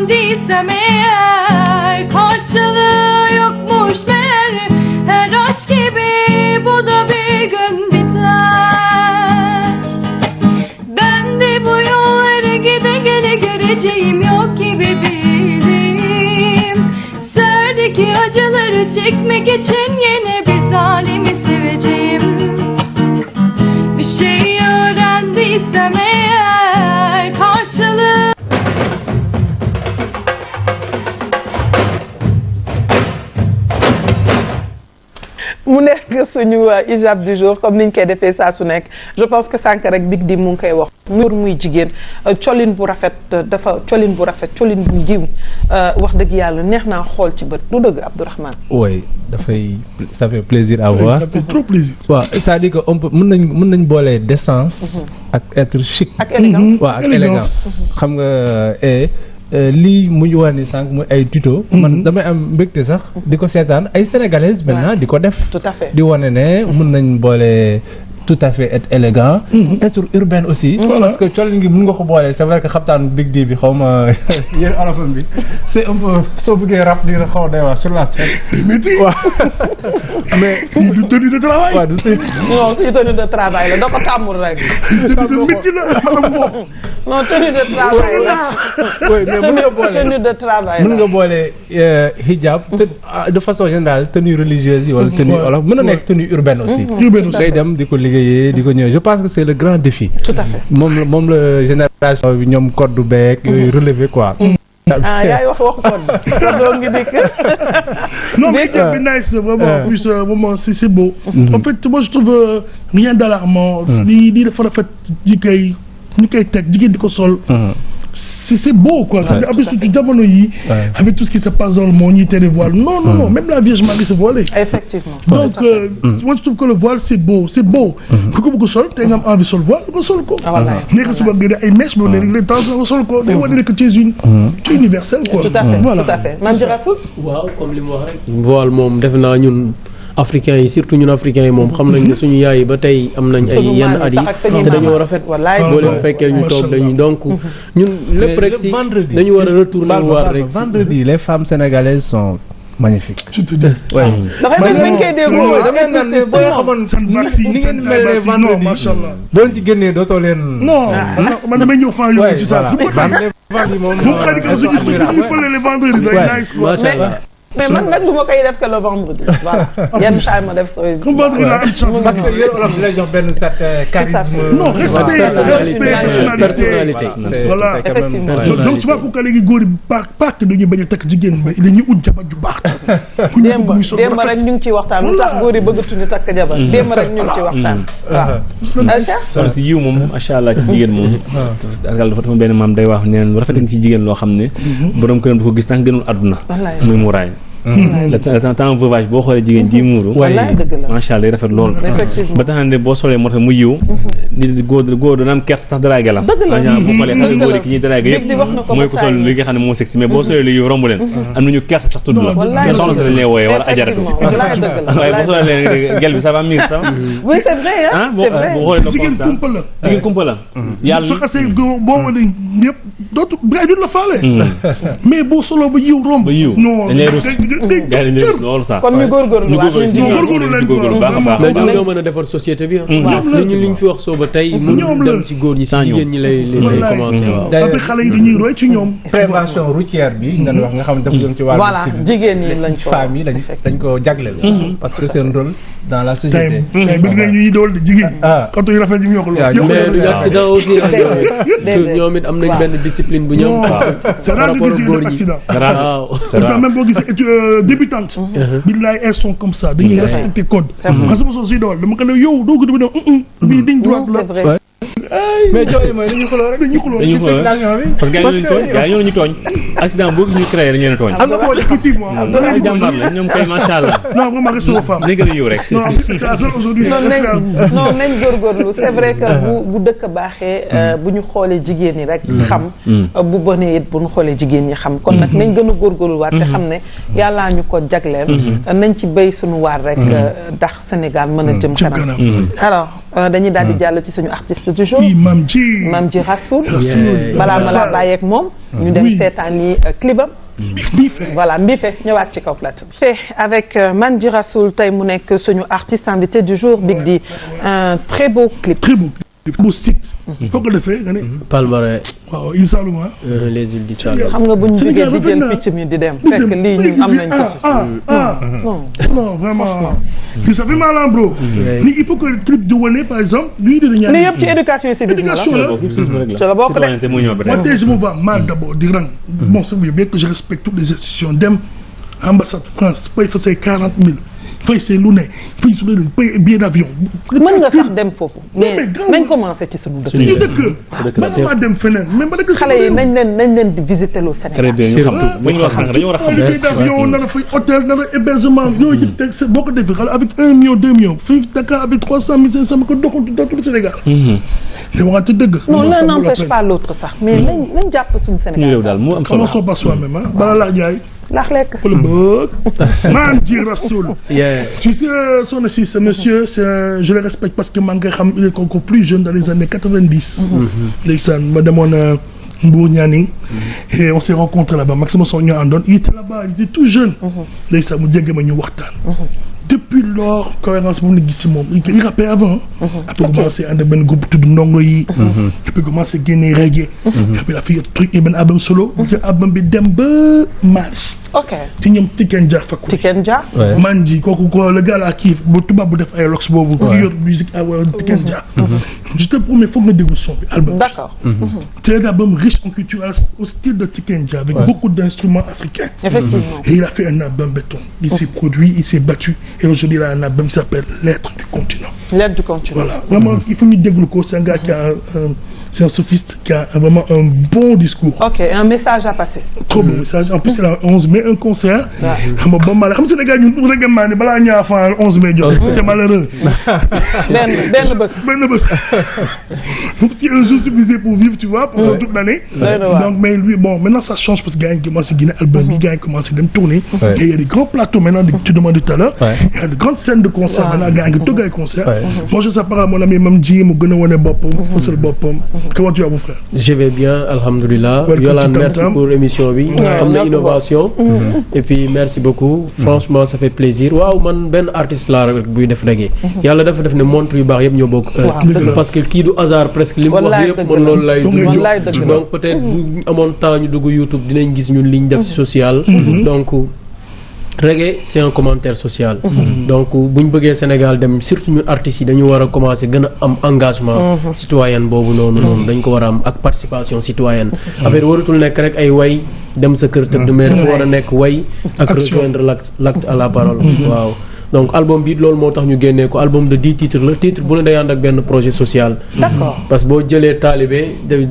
Değilsem eğer karşılığı yokmuş meğer, her aşk gibi bu da bir gün biter. Ben de bu yolları gide gele göreceğim yok gibi bildim. Serdeki acıları çekmek için yine bir zalimi seveceğim. Bir şey öğrendiysem eğer karşılığı mu nekk suñu hijab du jour comme niñ koy defee saa su nekk je pense que sànq rek Big Di mu ngi koy wax muy jigéen colin bu rafet dafa colin bu rafet colin bu yiw wax dëgg yàlla neex naa xool ci bët du dëgg Abdourahmane. oui dafay ça fait plaisir à voir. Ça fait trop plaisir. waaw c'est-à-dire que on peut mën nañ boole décence. ak être chic. ak élégance waaw ak élégance xam nga lii mu ñu wax ni sànq muy ay tuto man damay am mbégte sax di ko seetaan ay sénégalaises maintenant di ko def. tout à fait di wane ne mën nañ boole tout à fait être élégant. être urbain aussi. parce que col ngi mën nga ko boole c'est vrai que xabtaan Big D bi xaw ma yéen olofam bi c'est un peu soo bëggee rap di nga xaw a doy waar sur la scène. métier. waaw mais du tenue de travail. waaw du tenue. non suñu tenue de travail la da ko tàmmul rek. tenue de métier la non tenue de travail la. oui mais mën nga boole tenue de travail la. mën nga boole hijab de façon générale tenue religieuse yi wala tenue olof mën na nekk tenue urbaine aussi. urbaine aussi ngay dem di ko liggéeyee di ko ñëw je pense que c'est le grand défi. tout à fait moom la génération bi ñoom code beeg yooyu relevé quoi. yaay wax ko doo ngi dikk. non mais c'est nice vraiment plus vraiment c'est beau. en fait moi je trouve rien d'alarmant. lii dafa rafet ñu koy teg jigéen di ko sol. c'est beau quoi. en plus surtout jamono yi avec tout ce qui se passe dans le monde ñi tere voile non même la Vierge Marie se voilait. effectivement. donc moi je trouve que le voile c'est beau ku ko bëgg sol te nga am envie sol voile nga sol ko. nekk suba nga def ay mèches ba léegi les temps nga sol ko day wane que tu es universelle quoi. tout à fait tout à fait man Rasoul. waaw comme li mu wax rek. voile moom defe naa ñun. africains yi surtout ñun africains yi moom xam nañ ne suñu yaay yi ba tey am nañ ay yenn at yi te dañoo rafet boo leen fekkee ñu toog dañuy donc ñun lépp rek si dañu war a retourner waar rek vendredi les femmes sénégalaises sont magnifiques. je te dis. dafay mel ni koy déggoo damay naan ne boo xamoon ni ngeen mel ne vendredi macha allah. boo ci génnee dootoo leen. non man damay ñëw fan yóbbu ci saa si. vendredi moom mu xëy na suñu fële le vendredi day nice quoi. mais man nag du ma koy def que le vendredi voilà yenn saa ma def. comme vendredi la am chance. parce que yéen olof di lay jox benn certain charisme. non respect personnalité. voilà effectivement. donc tu vois ku léegi góor yi pàcc dañuy bañ a takk jigéen ba dañuy ut jabar ju baax. ku ñu bëgg muy sol démb rek ñu ngi ciy waxtaan lu tax góor yi bëggatuñu takk jabar. démb rek ñu ngi ciy waxtaan. waaw. soxna si yiw moom macha allah ci jigéen moom. dafa dafa benn maam day wax ne lu rafet ci jigéen loo xam ne. borom këram du ko gis tant gënul àdduna. muy muuraay. le temps veuvage boo xoolee jigéen ji muuru. wallaay dëgg la macha allah rafet lool. ba tax na ne boo solee moo tax mu yiw. di góor dana am kersa sax daraage la. dëgg la en général boo xoolee xale góor yi ki ñuy daraage yëpp mooy ko sol li nga xam ne moo sexy mais boo solee lu yiw romb leen. am nañu kersa sax tudd la. wallaay soxna si lañ lay wooyee wala ajaratu. waaye boo solee leen gel bi ça va miir ça va. oui c'est vrai ah c'est vrai. boo xoolee jigéen kumpa la. jigéen kumpa la. yàlla soo xasee boo wane ñëpp dootu gars yi duñ la faale. mais boo soloo ba yiw romb. ba yiw non loolu sax kon ñu góorgóorlu waat ñu góorgóorlu baax a baax. mais ñoo mën a defar société bi li ñu fi wax soo ba tey mënul dem ci góor ñi si jigéen ñi lay commencé waaw. après xale yi dañuy roy ci ñoom. prévention routière bi nga wax nga xam ne dafa jëm ci wàllu voilà jigéen ñi lañ ko femmes yi dañ ko jagleel parce que seen rôle dans la société. tey bëgg nañ ñuy dool di jigéen oto yu rafet yi ñoo ko mais du accident aussi ñoom it am nañ benn discipline bu ñoom c'est rare de dire accident waaw pourtant même boo gisee débutante billaay elles sont comme ça dañuy respecter code parce que soo siy dawal dama ko ne yow doo ko dama ne bii ligne droite la mais jooju mooy dañuy xuloo rek dañuy xuloo ci circulation bi parce que gars yi ñoo ñu tooñ accident boo gis ñu créé dañu leen a tooñ. am na effectivement ay jàmbaar la ñoom kay macha allah. non vraiment respect aux femmes. nañ gën a yiw rek. non c'est la seule aujourd'hui. non nañ góorgóorlu c'est vrai que bu dëkk baaxee bu ñu xoolee jigéen ñi rek xam bu bonee it bu ñu xoolee jigéen ñi xam kon nag nañ gën a góorgóorlu waat te xam ne yàllaa ñu ko jagleel nañ ci béy suñu waar rek ndax Sénégal mën a jëm kanam alors dañuy daal di jàll ci suñu artiste du jour Mame Dji Rassoul balaa ma la bàyyeeg moom ñu dem seetaan ni clipam voilà Mbife ñëwaat ci kaw plateau bi avec Mame Dji Rassoul tey mu nekk suñu artiste invité du jour Big D un très beau clip bu site foo ko defee nga ne Palmarin waaw Île Saloum les îles du Saloum xam nga bu ñu jógee di jël picc mi di dem fekk lii ñun am nañ ko non vraiment ça fait mal hein bro ni il faut que le clip di wane par exemple lui de ñaan li yëpp ci éducation civisme la ci la bokk de moi tey je me vois mal d'abord di rang bon ça veut bien que je respecte toutes les institutions dem ambassade France pay fa say 40 000 fay see lu ne fay su ne pay billet d'avion mën nga sax dem foofu mais nañ commencé ci suñu dëkk ba nga dem feneen mais ba dëkk xale yi nañ leen di visiter le Sénégal très bien ñu xam bu ñu wax sànq dañu war a xam billet d'avion na la fay hôtel na la hébergement yooyu yëpp teg boo ko defee xale avec 1 million 2 millions fii Dakar avec 300 500 ko doxantu dans tout le Sénégal te waxante dëgg non l'un n'empêche pas l'autre sax mais nañ jàpp suñu Sénégal daal mu am solo commençons par soi-même balaa laa jaay laax lekk. pour le bëgg. maam ji Rasoul. tu sais son aussi ce monsieur je le respecte parce que maa ngi xam il est encore plus jeune dans les années 90. ndeysaan ma demoon Mbour Nianing. et on s'est rencontrés là-bas Maxime Son ñoo àndoon il était là-bas il était tout jeune. ndeysaan mu jege ma ñu waxtaan. depuis lors cohérence moom la gis ci moom il rappait avant. après commencé ànd ak benn groupe tudd ndongo yi. et puis commencé génne reggae. et puis il a fait truc et benn album solo. jël album bi dem ba Mali. ok ci ñoom Tiken Jah Fakoly. Tiken Jah. Manji kooku ko le gars là kii bu tubaab bu def ay lox boobu. ku yor musique Tiken Jah. je te promets foog nga déglu son bi album. d'accord. c'est un album riche en culture au style de Tiken Jah avec beaucoup d'instruments africains. effectivement. et il a fait un album béton. il s'est produit il s'est battu et aujourd'hui il a un album qui s'appelle L'être du continent. L'être du continent. voilà vraiment il faut ñu déglu ko c'est un gars qui a c'est un sophiste qui a vraiment un bon discours. ok un message à passer. trop bon message en plus c'est le 11 mai un concert. xam nga ba mal xam Sénégal ñun règlement ni balaa ñaa fan 11 mai jot. c'est malheureux. benn bés. si un jour suffisait pour vivre tu vois pendant toute l'année. donc mais lui bon maintenant ça change parce que gars yi commencé génne album yi gars yi commencé dem tourner. et il y a des grands plateaux maintenant tu demandais tout à l'heure. il y a de grandes scènes de concert maintenant gars yi ngi togg ay concert. moi je sais pas mon ami même ji mu gën a wane boppam. fësal boppam. comment tu vas mon frère? je vais bien alhamdulilah. Yolande merci pour émission bi. am na innovation. et puis merci beaucoup. franchement ça fait plaisir waaw man benn artiste laa rek buy def reggae. yàlla dafa def ne montre yu baax yëpp ñoo bokk. parce que kii du hasard presque li mu wax yëpp man loolu lay dund. donc peut-être bu amoon temps ñu dugg YouTube dinañ gis ñun li ñu def ci social. donc. reggae c'est un commentaire social. donc bu ñu bëggee Sénégal dem surtout ñun artistes yi dañu war a commencer gën a am engagement. citoyen boobu noonu dañ ko war a am ak participation citoyenne. affaire waratul nekk rek ay way dem sa kër tëdd mais dafa war a nekk way ak rejoindre l'acte à la parole. waaw donc album bi loolu moo tax ñu génnee ko album de 10 titres la titre bu ne day ànd ak benn projet social. d'accord parce que boo jëlee taalibe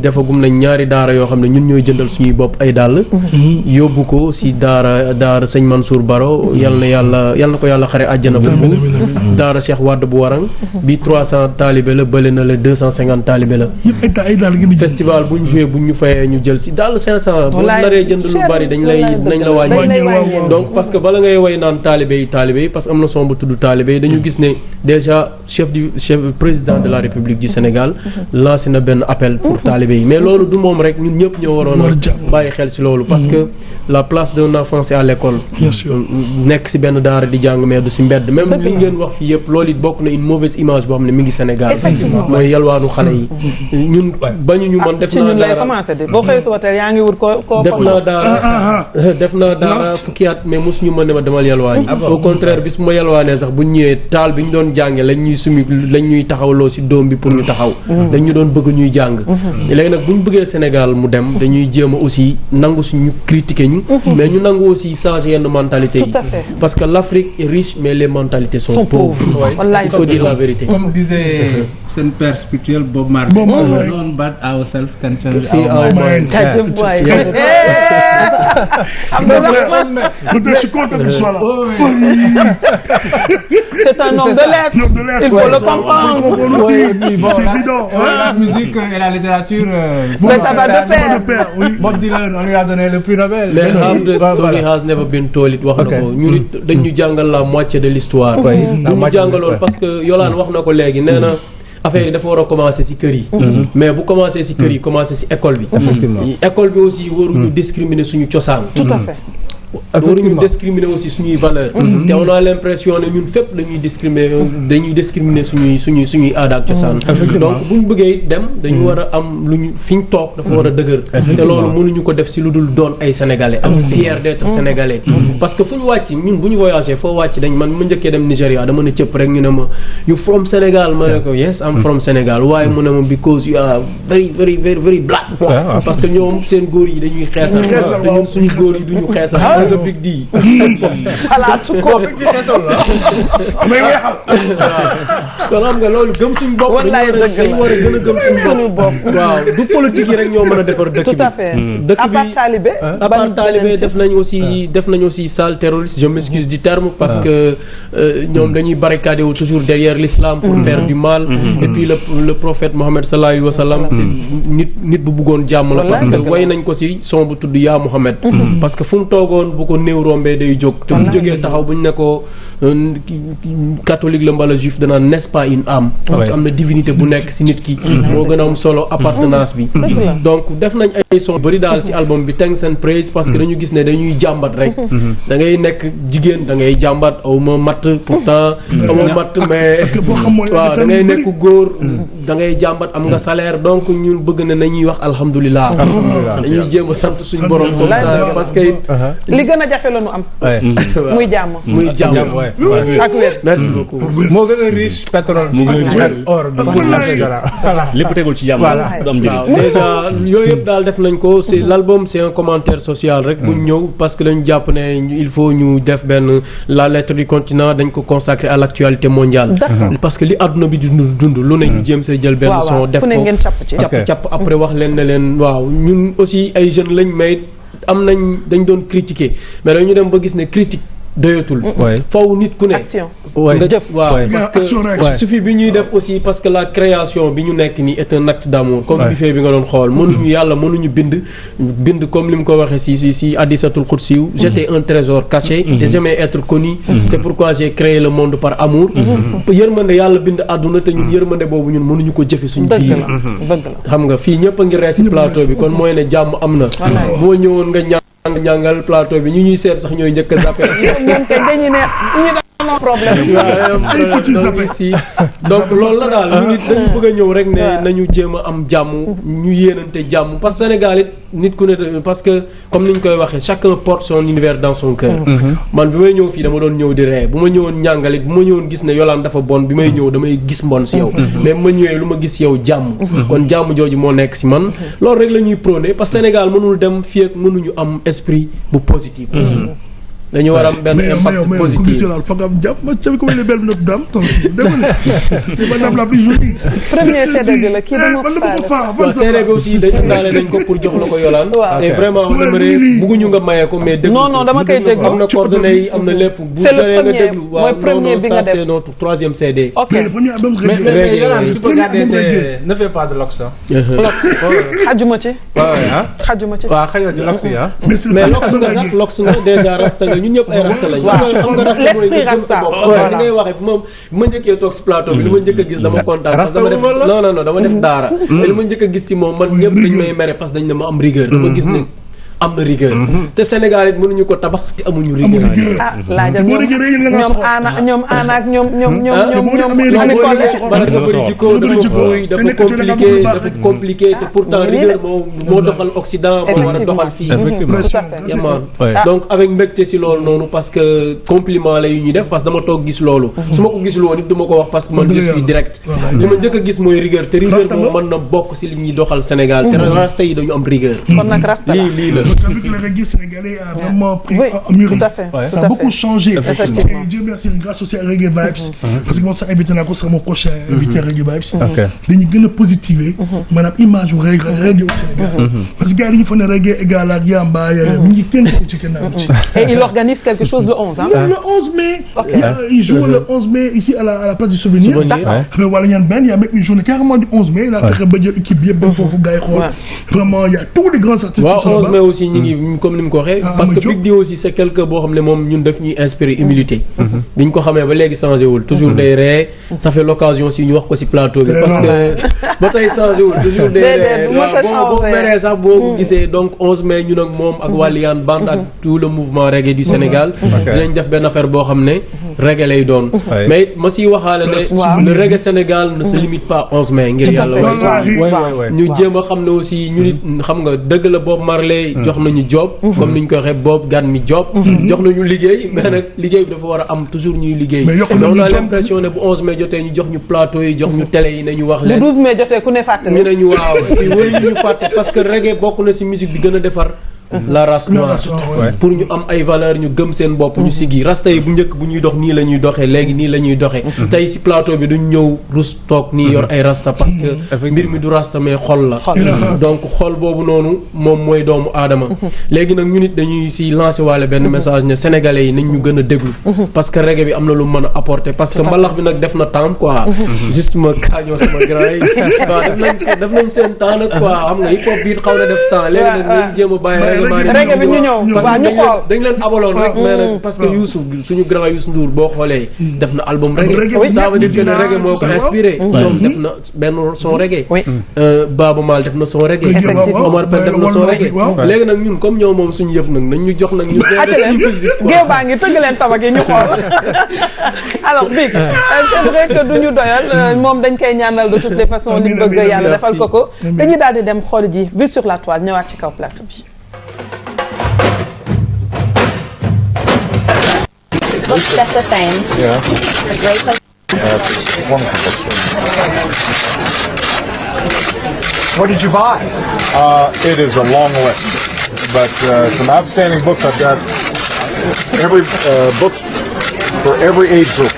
defagum nañ ñaari daara yoo xam ne ñun ñooy jëndal suñuy bopp ay dàll. yóbbu ko si daara sëñ Mansour Baro yal na ko yàlla xare àjjana boobu. daara Cheikh Wade bu Warang. bi 300 taalibe la bële na la 250 taalibe la. festival bu ñu joué bu ñu fayee ñu jël si dàll 500. boo naree jënd lu bari dañ la wàññi. donc parce que bala ngay way naan taalibe yi parce que am na son bu tudd taalibe yi dañu gis ne déjà chef président de la République du Sénégal lancé na benn appel pour taalibe yi mais loolu du moom rek ñun ñëpp ñoo waroon a bàyyi xel ci loolu parce que la place d'un enfant c'est à l'école. bien sûr nekk ci benn daara di jàng mais du ci mbedd même li ngeen wax fii yëpp loolu it bokk na une mauvaise image boo xam ne mi ngi Sénégal mooy yalwaanu xale yi ñun bañuñu man def naa daara boo xëy suba teel yaa ngi wut ko def naa daara fukki at mais mosuñu mën ne ma demal yalwaani au contraire bis ma yalwaanee sax bu ñu ñëwee taal bi ñu doon jànge lañ ñuy taxawloo ci doom bi pour ñu taxaw dañ ñu doon bëgg ñuy jàng léegi nag bu ñu bëggee Sénégal mu dem dañuy jéem a aussi nangu suñu critiquer ñu mais ñu nangu aussi changer yenn mentalité yi parce que l'Afrique est riche mais les mentalités sont pauvres. Il faut dire la vérité. Comme disait seen père spirituel Bob Marley. Don't bat ourselves can change our minds. Je suis content que tu sois là. C'est un homme de lettres. Il faut le comprendre. C'est évident. La musique et la littérature. Mais ça va de pair. Bob Dylan, on lui a donné le prix Nobel. The story has never been told. It wax na ko ñu dañu jàngal la moitié de l'histoire. ñu jàngaloon parce que Yolande wax na ko léegi nee na affaire yi dafa war a commencer ci kër yi. mais bu commencer ci kër yi commencer ci école bi. école bi aussi waruñu discriminer suñu cosaan. Tout à fait. waruñu discriminer aussi suñuy valeur te on a l'impression ne ñun fépp dañuy discriminer suñuy aada ak cosaan donc bu ñu bëggee dem dañu war a am lu ñu fi ñu toog dafa war a dëgër te loolu mënuñu ko def si lu dul doon ay sénégalais am fier d'être sénégalais parce que fu ñu wàcc ñun bu ñu voyagé foo wàcc dañ man ma njëkkee dem Nigéria dama ne cëpp rek ñu ne ma you from Sénégal ma ne ko yes I'm from Sénégal waaye mu ne ma because you are very very very very black parce que ñoom seen góor yi dañuy xeesal te ñun suñu góor yi duñu xeesal nga big di xalaatu ko may weexal kon xam nga loolu gëm suñu bopp dañu war a gën a gëm suñu bopp waaw du politique yi rek ñoo mën a defar dëkk bi tout à fait dëkk bi à part talibé def nañ aussi sale terroriste je m'excuse du terme parce que ñoom dañuy barricader wu toujours derrière l'islam pour faire du mal et puis le prophète Mohammed sallallahu alayhi wa sallam nit bu bëggoon jàmm la parce que way nañ ko ci son bu tudd yaa Mohammed parce que fu mu toogoon bu ko néew rombee day jóg te bu jógee taxaw bu ñu ne ko catholique la mbala juif danaa n'est-ce pas une âme parce que am na divinité bu nekk si nit ki moo gën a am solo appartenance bi donc def nañ ay son bëri daal si album bi Thanks and Praise parce que dañu gis ne dañuy jàmbat rek da ngay nekk jigéen da ngay jàmbat aw ma matt pourtant amoo matt mais waaw da ngay nekk góor da ngay jàmbat am nga salaire donc ñun bëgg na nañuy wax alhamdulilah dañuy jéem a sant suñu borom parce que li gën a jafe la ñu am muy jàmm ak wér merci beaucoup moo gën a riche pétrole moo gën a riche or bi lépp tegul ci jàmm du am njëriñ waaw déjà yooyu yëpp daal def nañ ko c'est l'album c'est un commentaire social rek buñ ñëw parce que dañu jàpp ne il faut ñu def benn la lettre du continent dañ ko consacrer à l'actualité mondiale parce que li àdduna bi di dund lu ne ñu jéem see jël benn son def ko capp après wax leen ne leen waaw ñun aussi ay jeunes lañ mais am nañ dañ doon critiquer mais dañu dem ba gis ne critique doyatul faw nit ku ne nga jëf waaw parce que suffit bi ñuy def aussi parce que la création bi ñu nekk nii est un acte d'amour comme buffet bi nga doon xool mënuñu yàlla mënuñu bind comme li mu ko waxee si hadisatul xudsiyu j'étais un trésor caché et j'aimais être connu c'est pourquoi j'ai créé le monde par amour yërmande yàlla bind àdduna te ñun yërmande boobu ñun mënuñu ko jëfe suñu biir xam nga fii ñëpp a ngi ree si plateau bi kon mooy ne jàmm am na boo ñëwoon nga ñàngal plateau bi ñu ñuy seet sax ñooy njëkk a zappé problème si donc loolu la daal ñu nit dañu bëgg a ñëw rek ne nañu jéem a am jàmm ñu yéenante jàmm parce que Sénégal it nit ku ne parce que comme ni ñu koy waxee chacun porte son univers dans son cœur man bi may ñëw fii dama doon ñëw di ree bu ma ñëwoon ñàngalit bu ma ñëwoon gis ne Yolande dafa bon bi may ñëw damay gis mbon si yow mais bu ma ñëwee lu ma gis yow jàmm kon jàmm jooju moo nekk si man loolu rek la ñuy prôné parce que Sénégal mënul dem fii ak mënuñu am esprit bu positif aussi dañu war a am benn impact positif foog am jàpp ma ca ko belle notre dame aussi c'est madame la plus jolie premier CD bi la kii dama waaw CD bi aussi dañu daale nañ ko pour jox la ko Yolande et vraiment j'aimerais bëgguñu nga maye ko mais déglu non dama koy déglu am na coordonnées yi am na lépp bu jaree nga déglu waaw non ça c'est notre troisième CD ok le premier album mais Yolande tu peux garder ne fais pas de lox xajuma ci xajuma ci waaw xajuma ci lox mais lox nga sax lox nga déjà rasta nga ñun ñëpp ay rasta lañ xam nga rasta mooy nga gëm sa bopp parce que li ngay waxee bu ma njëkkee toog si plateau bi li ma njëkk a gis dama kontaan parce que dama def non dama def daara te li ma njëkk a gis ci moom man ñëpp dañ may mere parce que dañ ne ma am rigueur dama gis ne am na rigueur te Sénégal it mënuñu ko tabax te amuñu rigueur laajal ñoom Anna ak ñoom Ami Collé bala nga bëri jikko dafa fuuy dafa compliqué te pourtant rigueur moo doxal Occident moo war a doxal fii yamaan donc avec mbégte si loolu noonu parce que compliment la yu ñuy def parce que dama toog gis loolu su ma ko gisul woon it du ma ko wax parce que man je suis direct li ma njëkk a gis mooy rigueur te rigueur boobu mën na bokk si li ñuy doxal Sénégal te rasta yi dañu am rigueur lii la le reggae sénégalais a vraiment pris un mûri. Ça a beaucoup changé. Et Dieu merci grâce aussi à Reggae Vibes. Parce que moi ça invité naa ko sama prochain invité Reggae Vibes. dañuy gën a positiver. maanaam image wu reggae au Sénégal. parce que gars yi dañu fa ne reggae égal ak yamba mi ngi kenn ko ci kenn ci. Et il organise quelque chose le 11 hein. Le 11 mai. Il joue le 11 mai ici à la place du souvenir. Avec Walayan Ben il y a même une journée carrément du 11 mai. La fexe ba jël équipe bi yëpp ba foofu gars yi xool. Vraiment il y a tous les grands artistes. waaw 11 mai aussi ñi ngi comme ni mu ko waxee parce que Big D aussi c'est quelqu'un boo xam ne moom ñun daf ñuy inspirer humilité biñ ko xamee ba léegi changé wul toujours day ree ça fait l'occasion si ñu wax ko si plateau bi parce que ba tey changé wul toujours day ree boo meree sax boo ko gisee donc 11 mai ñun ak moom ak Walian Band ak tout le mouvement reggae du Sénégal dinañ def benn affaire boo xam ne reggae lay doon mais it ma siy waxaale ne le reggae Sénégal ne se limite pas 11 mai ngir yàlla waay ñu jéem a xam ne aussi ñu nit xam nga dëgg la Bob Marley jox nañu job comme ni ñu ko waxee Bob gan mi job jox nañu liggéey mais nag liggéey bi dafa war a am toujours ñuy liggéey mais on a l'impression ne bu 11 mai jotee ñu jox ñu plateau yi jox ñu télé yi ne ñu wax leen bu 12 mai jotee ku ne fàtte ñu ne ñu waaw fii wëruñu ñu fàtte parce que reggae bokk na ci musique bi gën a defar la race noire pour ñu am ay valeur ñu gëm seen bopp ñu siggi rasta yi bu njëkk bu ñuy dox nii la ñuy doxee léegi nii la ñuy doxee tey ci plateau bi duñ ñëw rus toog nii yor ay rasta parce que mbir mi du rasta mais xol la donc xol boobu noonu moom mooy doomu aadama léegi nag ñu nit dañuy ci lancer waale benn message ne sénégalais yi nañ ñu gën a déglu parce que reggae bi am na lu mën a apporter parce que mbalax bi nag def na temps quoi juste ma kaañoo sama grand yi waaw def nañ seen temps nag quoi xam nga hip hop bi xaw na def temps léegi nag nañ jéem a bàyyi reggae bi ñu ñëw waaw ñu xool dañ leen abaloon rek mais nag parce que Youssou suñu grand Youssou Ndour boo xoolee def na album reggae ça veut dire que ne reggae moo ko inspiré ñoom def na benn son reggae Baaba Maal def na son reggae Omar Pène def na son reggae léegi nag ñun comme ñoo moom suñu yëf nag nañ ñu jox nag ñu géew baa ngi tëgg leen tabak yi ñu xool alors Big c'est vrai que du ñu doyal moom dañ koy ñaanal de toutes les façons li bëgg yàlla defal ko dañuy daal di dem xool ji vue sur la toile ñëwaat ci kaw plateau bi. Looks just the same. Yeah. It's a great place. It's a wonderful bookstore. What did you buy? It is a long list, but some outstanding books. I've got every books for every age group,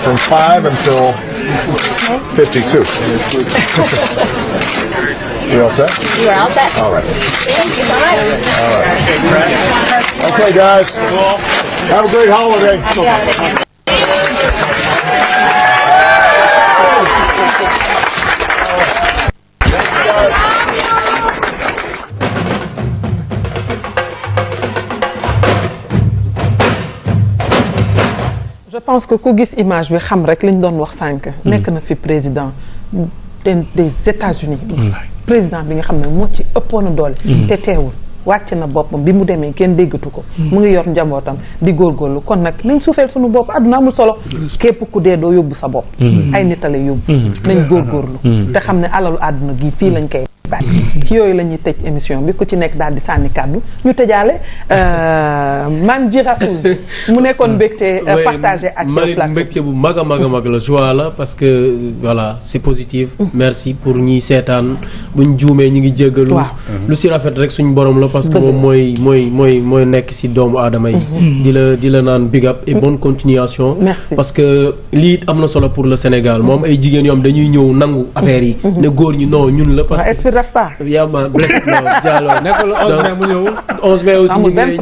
from 5 until 52. You all set? You are all set. All right. Thank you so much. All right. Okay, guys. Have a great holiday. Je pense que ku gis image bi xam rek li ñu doon wax sànq. nekk na fi président des États-Unis président bi nga xam ne moo ci ëppoon a doole. te teewul wàcc na boppam bi mu demee kenn déggatu ko. mu ngi yor njabootam di góorgóorlu kon nag nañ suufeel suñu bopp àdduna amul solo. képp ku dee doo yóbbu sa bopp. ay nit a lay yóbbu. nañ góorgóorlu. te xam ne alalu àdduna gi fii lañ koy bàyyi. ci yooyu la ñuy tëj émission bi ku ci nekk daal di sànni kàddu ñu tëjaale man ji Rasoul mu nekkoon mbégte partagé ak yow plateau mbégte bu mag a mag a mag la joie la parce que voilà c'est positif. merci pour ñiy seetaan buñ juumee ñi ngi jéggalu. lu si rafet rek suñu borom la parce que moom mooy nekk si doomu aadama yi. di la naan big up et bonne continuation. merci parce que lii am na solo pour le Sénégal moom ay jigéen yoo xam dañuy ñëw nangu affaire yi. ne góor ñi non ñun la parce que. Rasta. yaa ma blessé na Diallo nekkul 11 mai mu ñëw 11 mai aussi ñu ngi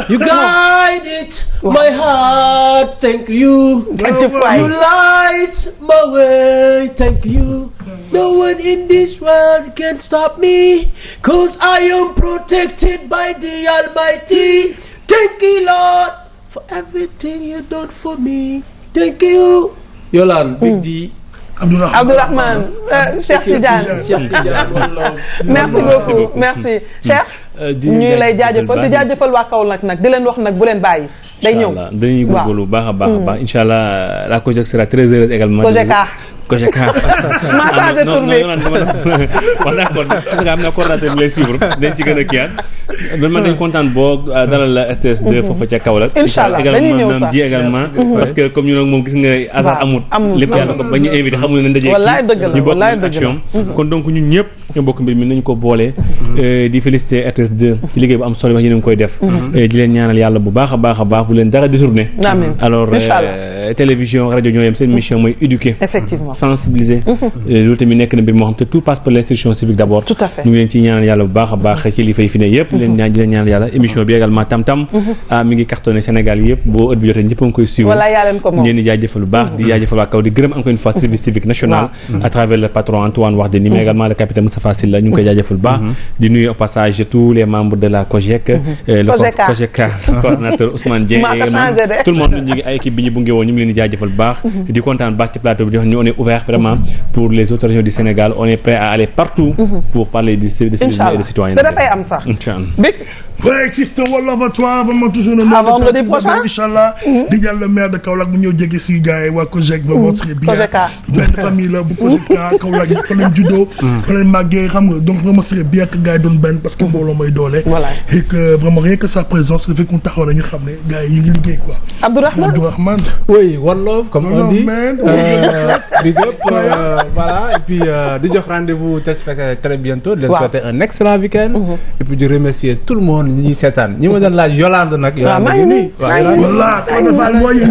you guided my heart thank you. you light my way thank you. no one in this world can stop me cause I am protected by the Almighty. Thank you Lord for everything you done for me. Thank you. Yolande Big D. Abdourahmane Cheikh Tidiane merci beaucoup merci Cheikh ñuy lay jaajëfal di jaajëfal waa Kaolack nag di leen wax nag bu leen bàyyi day ñëw dañuy góorgóorlu bu baax a baax a baax incha allah la COJEC sera très heureuse également. COJEC maa changé tur bi wax d'accord nga am na coordinateur bi lay suivre dañ ci gën a kiyaat vraiment dañ kontaan boo dalal la RTS2 foofu ca Kaolack incha allah dañuy ñëw sax également parce que comme ñu nag moom gis nga hasard amul lépp yàlla ko ba ñu invité xamul ne dajee ñu bokk action kon donc ñun ñëpp ñoo bokk mbir mi nañu ko boole di féliciter RTS2 ci liggéey bu am solo wax ñu ngi koy def di leen ñaanal yàlla bu baax a baax a baax bu leen dara détourné alors télévision rajo ñoo yem seen mission mooy éduquer effectivement sensibiliser loolu tamit nekk na mbir moo xam te tout passe par l'instruction civique d'abord tout à fait ñu ngi leen ciy ñaanal yàlla bu baax a baax kilifa yi fi ne yëpp di leen ñaanal yàlla émission bi également tam-tam mi ngi cartonné Sénégal yëpp boo heure bi jotee ñëpp a ngi koy suivre wala yaa leen ko moom ñeen di jaajëfal bu baax di jaajëfal waa kaw di gërëm encore une fois service civique national à travers le patron Antoine Wardeni mais également le capitaine Moustapha Sylla ñu ngi koy jaajëfal bu baax di nuyu au passage tous les membres de la COJEC le COJEC coordinateur Ousmane Dieng tout le monde ñu ngi ay équipe bi ñu bunge woon ñu ngi leen di jaajëfal bu baax di kontaan baax ci plateau bi di wax ñu on est ouvert vraiment pour les autres régions du Sénégal on est prêt à aller partout pour parler de civisme et de citoyenneté. dafay am sax. Inch'Allah. Ouais, Christian Wall avant toi, vraiment toujours le à vendredi prochain. Inch'Allah. Di jàll le maire de Kaolack bu ñëw jege si gars yi waa COJEC vraiment serait bien. benn famille la bu COJEC Kaolack fa lañ juddoo. fa lañ màggee xam nga donc vraiment serait bien que gars yi doon benn parce que mbooloo mooy doole. voilà et que vraiment rien que sa présence le fait qu'on taxaw ñu xam ne gars yi ñu ngi liggéey quoi. Abdourahmane. oui one love comme on dit. Big up voilà et puis di jox rendez-vous très bientôt. di leen souhaiter un excellent week-end. et puis di remercier tout le monde. xamul ñi ñuy seetaan ñi ma doon laaj Yolande nag. waaw maa ngi nii voilà sama defal mooy ngi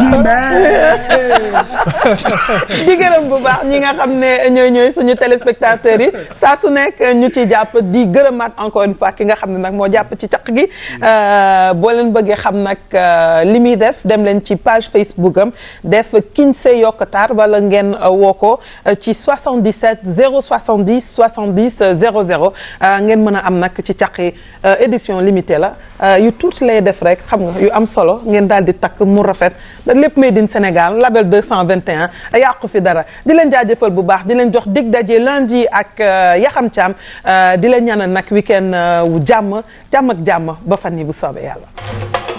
di gërëm bu baax ñi nga xam ne ñooy suñu téléspectateurs yi saa su nekk ñu ci jàpp di gërëmaat encore une fois ki nga xam ne nag moo jàpp ci caq gi boo leen bëggee xam nag li muy def dem leen ci page Facebook am def Kinsey Yokkatar wala ngeen woo ko ci 77 070 70 00 ngeen mën a am nag ci caq yi édition limitée la yu tuuti lay def rek xam nga yu am solo ngeen daal di takk mu rafet da lépp made in Sénégal label 221 yàqu fi dara di leen jaajëfal bu baax di leen jox dig daje lundi ak Yaxam Thiam di leen ñaanal nag week-end wu jàmm ak jàmm ba fan yi bu soobee yàlla